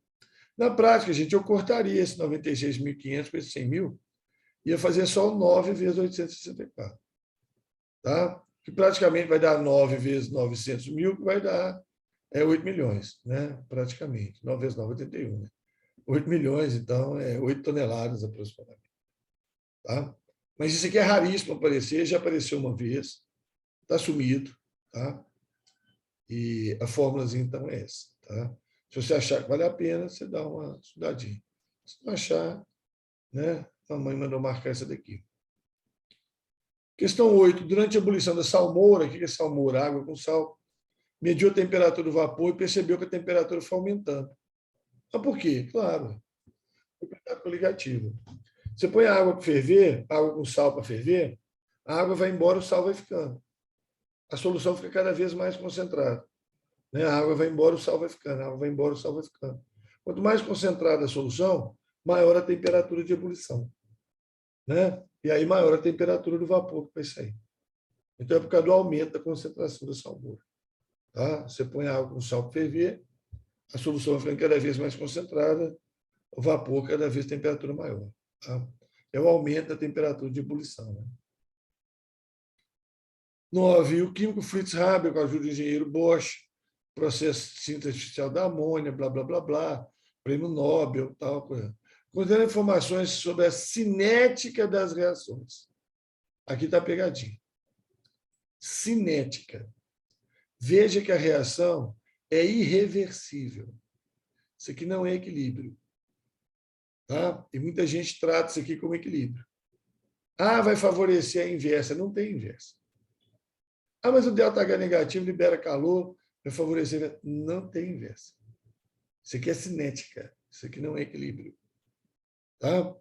[SPEAKER 1] Na prática, gente, eu cortaria esse 96.500 com esse 100 mil, ia fazer só o 9 vezes 864. Tá? Que praticamente vai dar 9 vezes 900 mil, que vai dar 8 milhões, né? Praticamente. 9 vezes 9, 81. Né? 8 milhões, então, 8 toneladas aproximadamente. Tá? Mas isso aqui é raríssimo aparecer, já apareceu uma vez, está sumido. Tá? E a fórmulazinha, então, é essa. Tá? Se você achar que vale a pena, você dá uma estudadinha. Se não achar, né? A mãe mandou marcar essa daqui. Questão 8. Durante a ebulição da salmoura, o que é salmoura? Água com sal. Mediu a temperatura do vapor e percebeu que a temperatura foi aumentando. Mas por quê? Claro, propriedade coligativa. Você põe a água para ferver, água com sal para ferver, a água vai embora, o sal vai ficando. A solução fica cada vez mais concentrada. Né? A água vai embora, o sal vai ficando. A água vai embora, o sal vai ficando. Quanto mais concentrada a solução, maior a temperatura de ebulição. Né? E aí maior a temperatura do vapor que vai sair. Então é por causa do aumento da concentração da salmoura. Tá? Você põe a água com sal para ferver, a solução vai ficando cada vez mais concentrada, o vapor cada vez temperatura maior. Tá? É o aumento da temperatura de ebulição. Né? 9. O químico Fritz Haber, com a ajuda do engenheiro Bosch, processo de síntese artificial da amônia, blá, blá, blá, blá, prêmio Nobel, tal coisa. Contendo informações sobre a cinética das reações. Aqui está a pegadinha. Cinética. Veja que a reação é irreversível. Isso aqui não é equilíbrio. Tá? E muita gente trata isso aqui como equilíbrio. Ah, vai favorecer a inversa. Não tem inversa. Ah, mas o ΔH negativo libera calor, vai favorecer. Não tem inversa. Isso aqui é cinética. Isso aqui não é equilíbrio. Tá?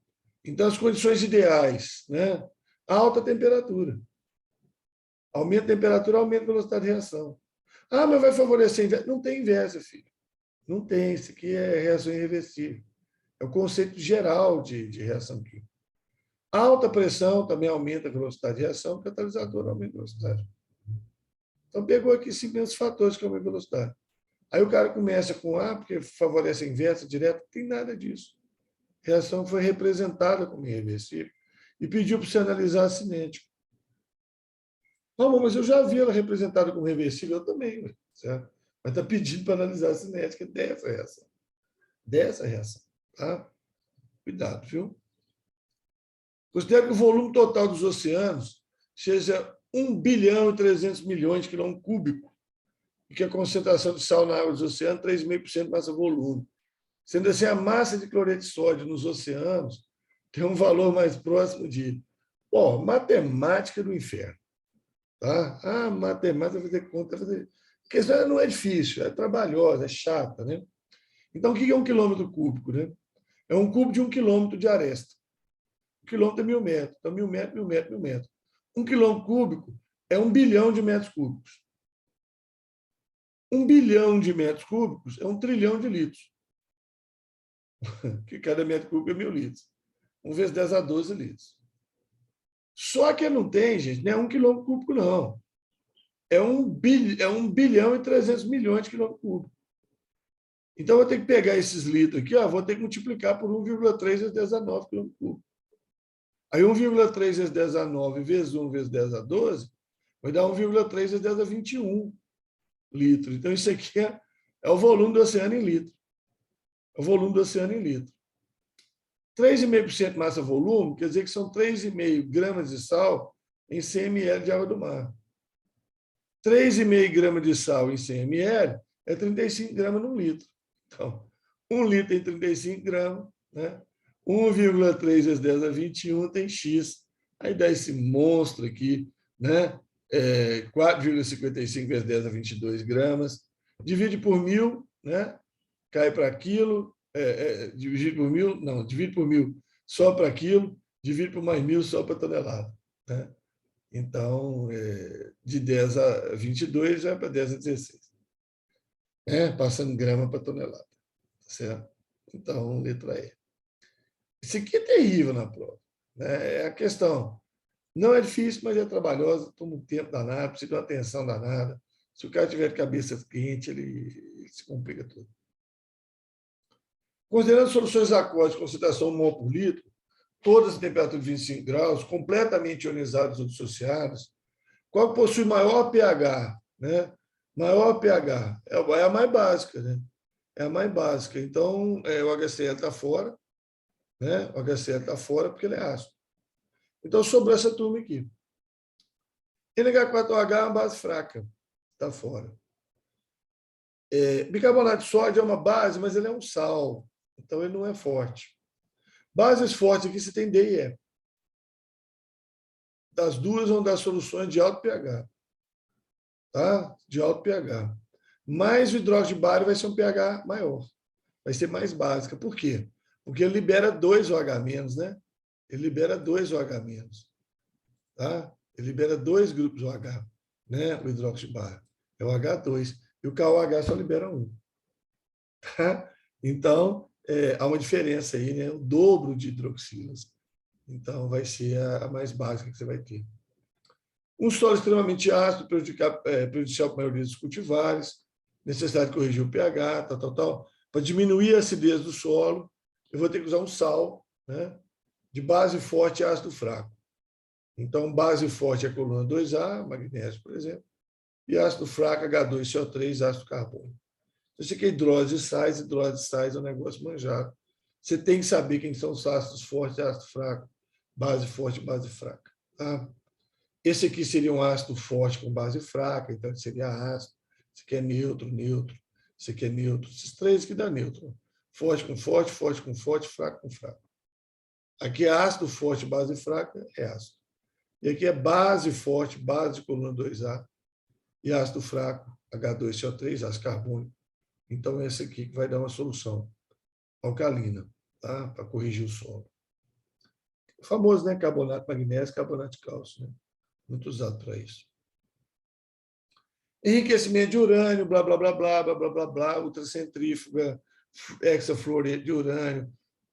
[SPEAKER 1] Então, as condições ideais, né? Alta temperatura. Aumenta a temperatura, aumenta a velocidade de reação. Ah, mas vai favorecer a inversa. Não tem inversa, filho. Não tem. Isso aqui é reação irreversível. É o conceito geral de reação química. Alta pressão também aumenta a velocidade de reação, o catalisador aumenta a velocidade. Então, pegou aqui 500 fatores que aumentam a velocidade. Aí o cara começa com porque favorece a inversa direta, não tem nada disso. A reação foi representada como irreversível e pediu para você analisar a cinética. Não, mas eu já vi ela representada como reversível, eu também, certo? Mas está pedindo para analisar a cinética dessa reação. Dessa reação. Tá? Cuidado, viu? Considera que o volume total dos oceanos seja 1 bilhão e 300 milhões de quilômetros cúbicos e que a concentração de sal na água dos oceanos é 3,5% massa volume. Sendo assim, a massa de cloreto de sódio nos oceanos tem um valor mais próximo de... Bom, matemática do inferno. Tá? Ah, matemática, fazer conta... Porque isso não é difícil, é trabalhosa, é chata. Né? Então, o que é 1 quilômetro cúbico? Né? É um cubo de 1 quilômetro de aresta. 1 quilômetro é 1.000 metros. Então, 1.000 metros, 1.000 metros, 1.000 metros. 1 quilômetro cúbico é 1 bilhão de metros cúbicos. 1 bilhão de metros cúbicos é 1 trilhão de litros. Que cada metro cúbico é 1.000 litros. 1 vezes 10 a 12 litros. Só que não tem, gente, não é 1 quilômetro cúbico, não. É 1 bilhão e 300 milhões de quilômetros cúbicos. Então, eu vou ter que pegar esses litros aqui, vou ter que multiplicar por 1,3 vezes 10 a 9 quilômetros cúbicos. Aí 1,3 vezes 10 a 9 vezes 1 vezes 10 a 12 vai dar 1,3 vezes 10 a 21 litros. Então, isso aqui é o volume do oceano em litro. É o volume do oceano em litro. 3,5% massa-volume quer dizer que são 3,5 gramas de sal em 100 ml de água do mar. 3,5 gramas de sal em 100 ml é 35 gramas num litro. Então, 1 litro tem 35 gramas, né? 1,3 vezes 10 a 21 tem X. Aí dá esse monstro aqui, né? 4,55 vezes 10 a 22 gramas. Divide por 1.000, né? Cai para quilo. Divide por 1.000, não, divide por 1.000 só para quilo, divide por mais 1.000 só para tonelada, né? Então, de 10 a 22 vai para 10 a 16, passando grama para tonelada, certo? Então, letra E. Isso aqui é terrível na prova, né? É a questão. Não é difícil, mas é trabalhosa, toma um tempo danado, precisa de uma atenção danada. Se o cara tiver de cabeça quente, ele se complica tudo. Considerando soluções aquosas de concentração mol por litro, todas a temperatura de 25 graus, completamente ionizadas ou dissociadas, qual possui maior pH, né? Maior pH é a mais básica, né? É a mais básica. Então, o HCl está fora, né? O HCl está fora porque ele é ácido. Então, sobrou essa turma aqui. NH4OH é uma base fraca, está fora. Bicarbonato de sódio é uma base, mas ele é um sal, então ele não é forte. Bases fortes aqui você tem D e E. Das duas vão dar soluções de alto pH. Tá? De alto pH. Mas o hidróxido de bário vai ser um pH maior. Vai ser mais básica. Por quê? Porque ele libera 2 OH-, né? Ele libera 2 OH-. Tá? Ele libera 2 grupos OH, né? O hidróxido de bário. É o H2. E o KOH só libera 1. Tá? Então, há uma diferença aí, né? O dobro de hidroxilas. Então, vai ser a mais básica que você vai ter. Um solo extremamente ácido, prejudicial para a maioria dos cultivares, necessidade de corrigir o pH, tal. Para diminuir a acidez do solo, eu vou ter que usar um sal, né? De base forte e ácido fraco. Então, base forte é a coluna 2A, magnésio, por exemplo, e ácido fraco, H2CO3, ácido carbônico. Você quer hidrólise de sais é um negócio manjado. Você tem que saber quem são os ácidos fortes e ácido fraco, base forte e base fraca. Tá? Esse aqui seria um ácido forte com base fraca, então ele seria ácido. Esse aqui é neutro, neutro. Esse aqui é neutro. Esses três aqui dá neutro. Forte com forte, forte com forte, fraco com fraco. Aqui é ácido forte, base fraca, é ácido. E aqui é base forte, base de coluna 2A, e ácido fraco, H2CO3, ácido carbônico. Então, esse aqui que vai dar uma solução alcalina, tá? Para corrigir o solo. O famoso, né? Carbonato de magnésio, carbonato de cálcio, né? Muito usado para isso. Enriquecimento de urânio, blá, blá, blá, blá, blá, blá, blá, blá, ultracentrífuga, hexafluoreto de urânio.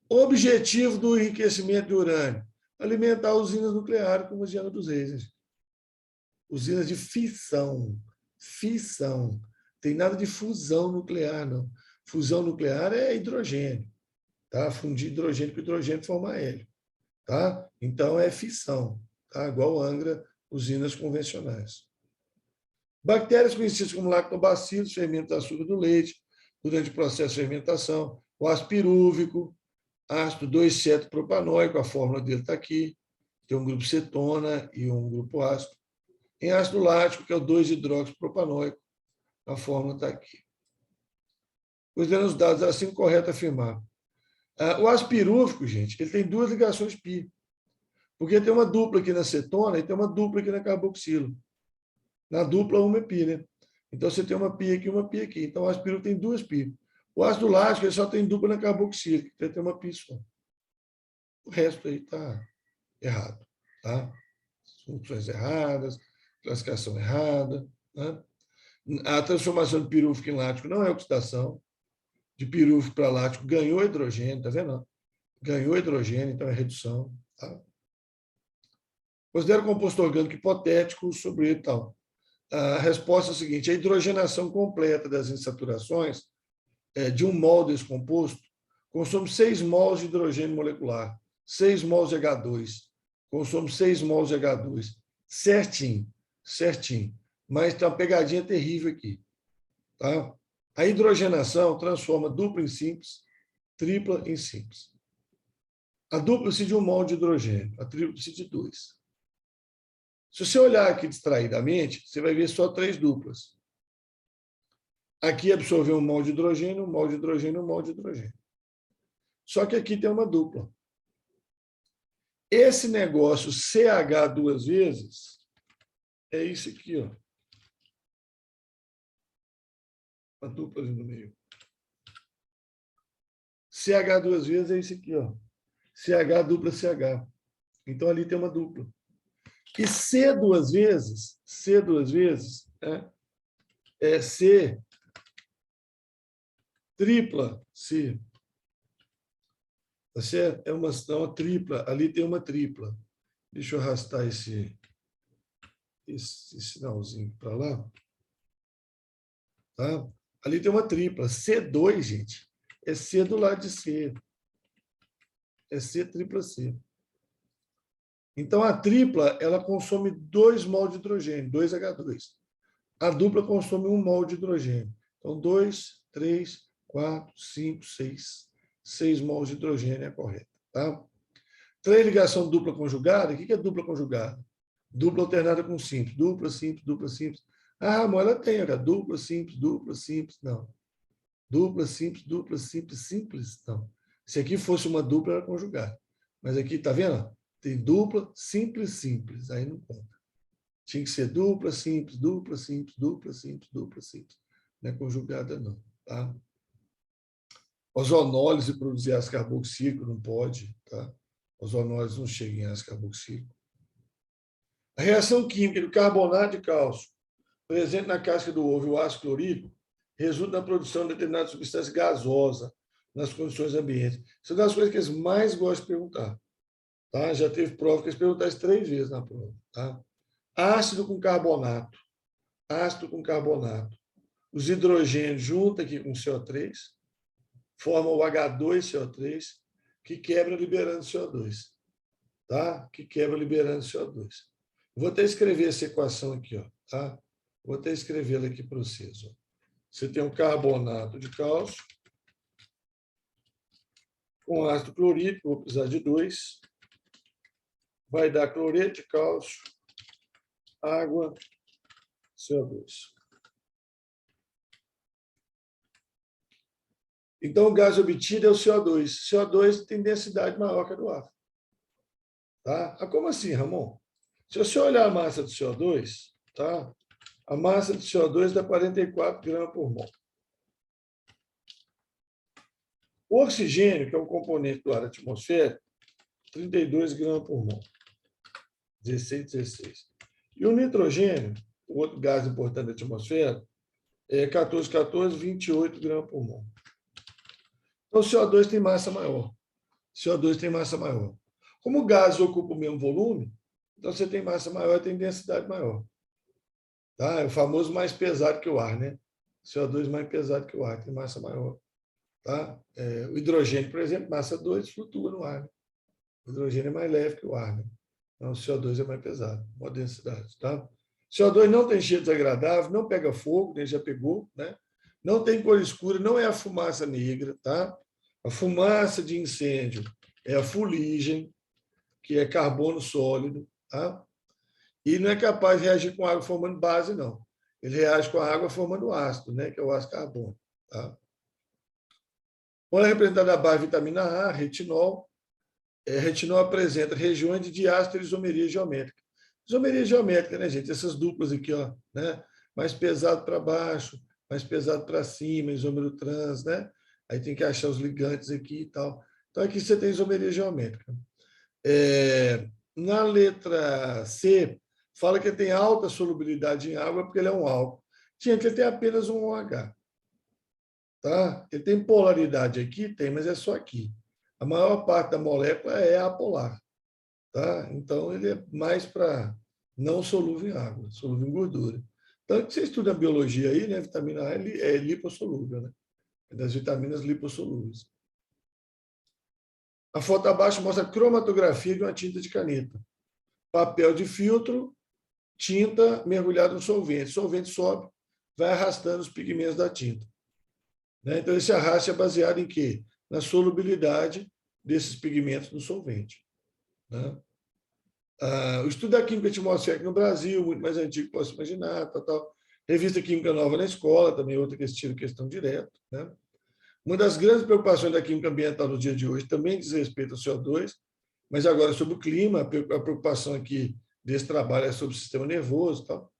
[SPEAKER 1] Objetivo do enriquecimento de urânio: alimentar usinas nucleares como a de Angra dos Reis. Usinas de fissão. Fissão. Tem nada de fusão nuclear, não. Fusão nuclear é hidrogênio. Tá? Fundir hidrogênio com hidrogênio e formar hélio. Tá? Então, é fissão. Tá? Igual Angra, usinas convencionais. Bactérias conhecidas como lactobacilos, fermentam o açúcar do leite durante o processo de fermentação. O ácido pirúvico, ácido 2-cetopropanóico, a fórmula dele está aqui. Tem um grupo cetona e um grupo ácido. Em ácido lático, que é o 2-hidroxipropanoico, a fórmula está aqui. Considerando os dados assim, correto afirmar. O ácido pirúvico, gente, ele tem duas ligações pi. Porque tem uma dupla aqui na cetona e tem uma dupla aqui na carboxilo. Na dupla, uma é pi, né? Então, você tem uma pi aqui e uma pi aqui. Então, o ácido pirúvico tem duas pi. O ácido lático ele só tem dupla na carboxilo, que tem uma pi só. O resto aí está errado. Tá? Funções erradas, classificação errada. Né? A transformação de pirúvico em lático não é oxidação. De pirúvico para lático ganhou hidrogênio, tá vendo? Ganhou hidrogênio, então é redução. Tá? Considera o composto orgânico hipotético sobre ele e tal. A resposta é a seguinte: a hidrogenação completa das insaturações de 1 mol desse composto consome 6 mols de hidrogênio molecular, 6 mols de H2. consome 6 mols de H2. Certinho, certinho. Mas tem uma pegadinha terrível aqui. Tá? A hidrogenação transforma dupla em simples, tripla em simples. A dupla precisa de 1 mol de hidrogênio, a tripla precisa de 2. Se você olhar aqui distraidamente, você vai ver só 3 duplas. Aqui absorveu 1 mol de hidrogênio, 1 mol de hidrogênio, 1 mol de hidrogênio. Só que aqui tem uma dupla. Esse negócio CH 2 vezes é isso aqui, ó. A dupla ali no meio. CH 2 vezes é isso aqui, ó. CH dupla CH. Então ali tem uma dupla. E C 2 vezes, é C tripla C. Tá certo? É uma tripla. Ali tem uma tripla. Deixa eu arrastar esse sinalzinho para lá. Tá? Ali tem uma tripla. C2, gente. É C do lado de C. É C tripla C. Então, a tripla ela consome 2 mol de hidrogênio, 2H2. A dupla consome 1 mol de hidrogênio. Então, 2, 3, 4, 5, 6. 6 mols de hidrogênio é a correta. Tá? 3, ligação dupla conjugada. O que é dupla conjugada? Dupla alternada com simples. Dupla, simples, dupla, simples. Ah, Ramon, ela tem, olha, dupla, simples, não. Dupla, simples, simples, não. Se aqui fosse uma dupla, era conjugada. Mas aqui, tá vendo? Tem dupla, simples, aí não conta. Tinha que ser dupla, simples, dupla, simples, dupla, simples, dupla, simples. Não é conjugada, não. Tá? Ozonólise produzir ácido carboxílico não pode. Tá? Ozonólise não chega em ácido carboxílico. A reação química do carbonato de cálcio presente na casca do ovo e o ácido clorídrico resulta na produção de determinada substância gasosa nas condições ambientes. Isso é uma das coisas que eles mais gostam de perguntar. Tá? Já teve prova que eles perguntaram isso 3 vezes na prova. Tá? Ácido com carbonato. Ácido com carbonato. Os hidrogênios juntam aqui com CO3, formam o H2CO3, que quebra liberando CO2. Tá? Que quebra liberando CO2. Vou até escrever essa equação aqui. Ó, tá? Vou até escrevê-la aqui para vocês. Ó. Você tem um carbonato de cálcio com ácido clorídrico, vou precisar de 2. Vai dar cloreto de cálcio, água, CO2. Então, o gás obtido é o CO2. CO2 tem densidade maior que a do ar. Tá? Ah, como assim, Ramon? Se você olhar a massa do CO2, tá? A massa do CO2 dá 44 gramas por mol. O oxigênio, que é um componente do ar atmosférico, 32 gramas por mol. 16. E o nitrogênio, o outro gás importante da atmosfera, é 14, 28 gramas por mol. Então, o CO2 tem massa maior. CO2 tem massa maior. Como o gás ocupa o mesmo volume, então você tem massa maior e tem densidade maior. Tá? É o famoso mais pesado que o ar, né? CO2 mais pesado que o ar, tem massa maior. Tá? O hidrogênio, por exemplo, massa 2, flutua no ar. Né? O hidrogênio é mais leve que o ar. Né? Então, o CO2 é mais pesado, maior densidade. Tá? CO2 não tem cheiro desagradável, não pega fogo, nem já pegou, né? Não tem cor escura, não é a fumaça negra. Tá? A fumaça de incêndio é a fuligem, que é carbono sólido. Tá? E não é capaz de reagir com água formando base, não. Ele reage com a água formando ácido, né? Que é o ácido carbônico. Tá? Quando é representada a base vitamina A, retinol, retinol apresenta regiões de diástole e isomeria geométrica. Isomeria geométrica, né, gente? Essas duplas aqui, ó, né? Mais pesado para baixo, mais pesado para cima, isômero trans, né? Aí tem que achar os ligantes aqui e tal. Então, aqui você tem isomeria geométrica. Na letra C, fala que ele tem alta solubilidade em água porque ele é um álcool. Gente, ele tem apenas um OH. Tá? Ele tem polaridade aqui? Tem, mas é só aqui. A maior parte da molécula é apolar. Tá? Então, ele é mais para não solúvel em água, solúvel em gordura. Tanto que você estuda a biologia aí, né? Vitamina A é lipossolúvel, né? É das vitaminas lipossolúveis. A foto abaixo mostra a cromatografia de uma tinta de caneta. papel de filtro, tinta mergulhada no solvente. O solvente sobe, vai arrastando os pigmentos da tinta. Né? Então, esse arraste é baseado em quê? Na solubilidade desses pigmentos no solvente. Né? O estudo da química atmosférica no Brasil, muito mais antigo que posso imaginar, tal. Revista Química Nova na Escola, também outra que tira questão direta. Né? Uma das grandes preocupações da química ambiental no dia de hoje também diz respeito ao CO2, mas agora sobre o clima, a preocupação aqui desse trabalho é sobre o sistema nervoso. Tal.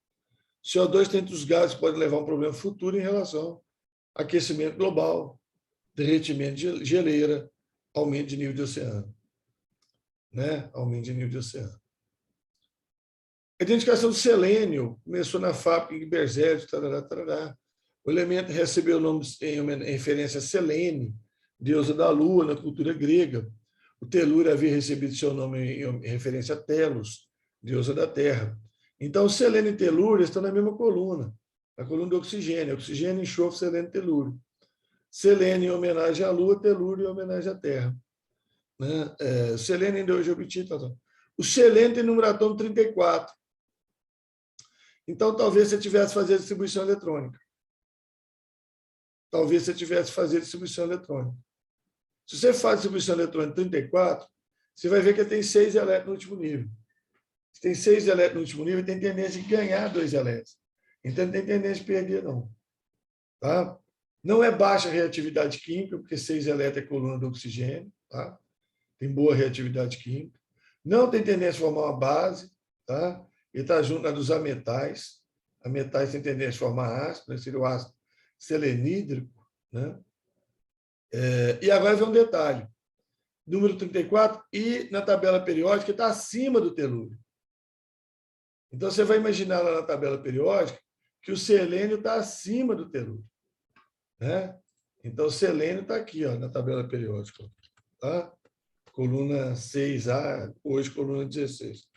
[SPEAKER 1] CO2 tem entre os gases que pode levar a um problema futuro em relação ao aquecimento global, derretimento de geleira, aumento de nível de oceano. Né? Aumento de nível de oceano. A identificação do selênio começou na fábrica em Berzelius, tarará, tarará. O elemento recebeu o nome em referência a Selene, deusa da lua na cultura grega. O telúrio havia recebido seu nome em referência a Telos, deusa da terra. Então, o selênio e telúrio estão na mesma coluna, a coluna do oxigênio. Oxigênio, enxofre, selênio e telúrio. Selênio em homenagem à lua, telúrio em homenagem à terra. Né? Selênio em Deoxyribonucleico. Tal. O selênio tem número atômico 34. Então, talvez você tivesse que fazer distribuição eletrônica. Talvez você tivesse que fazer distribuição eletrônica. Se você faz distribuição eletrônica 34, você vai ver que tem 6 elétrons no último nível. Se tem 6 elétrons no último nível, tem tendência de ganhar 2 elétrons. Então, não tem tendência de perder, não. Tá? Não é baixa reatividade química, porque 6 elétrons é coluna do oxigênio. Tá? Tem boa reatividade química. Não tem tendência a formar uma base. Tá? Ele está junto na dos ametais. A metais tem tendência a formar ácido, né? Seria o ácido selenídrico. Né? E agora vem um detalhe. Número 34, e na tabela periódica está acima do telúrio. Então, você vai imaginar lá na tabela periódica que o selênio está acima do telúrio. Né? Então, o selênio está aqui, ó, na tabela periódica. Tá? Coluna 6A, hoje coluna 16.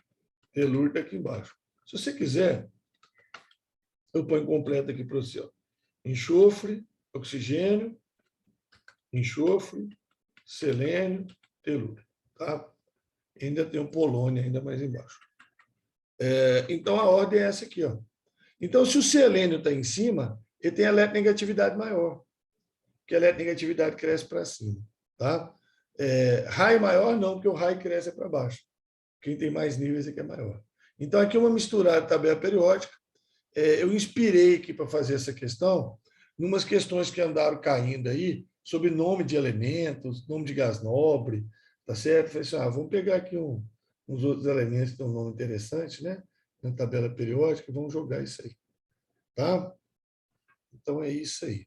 [SPEAKER 1] Telúrio está aqui embaixo. Se você quiser, eu ponho completo aqui para você. Ó. Enxofre, oxigênio, enxofre, selênio, telúrio. Tá? Ainda tem o polônio ainda mais embaixo. Então, a ordem é essa aqui. Ó. Então, se o selênio está em cima, ele tem eletronegatividade maior, porque a eletronegatividade cresce para cima. Tá? Raio maior, não, porque o raio cresce para baixo. Quem tem mais níveis é que é maior. Então, aqui uma misturada de tabela periódica. Eu inspirei aqui para fazer essa questão, numas questões que andaram caindo aí, sobre nome de elementos, nome de gás nobre, tá certo? Falei assim, vamos pegar aqui uns outros elementos que têm um nome interessante, né? Na tabela periódica, e vamos jogar isso aí. Tá? Então, é isso aí.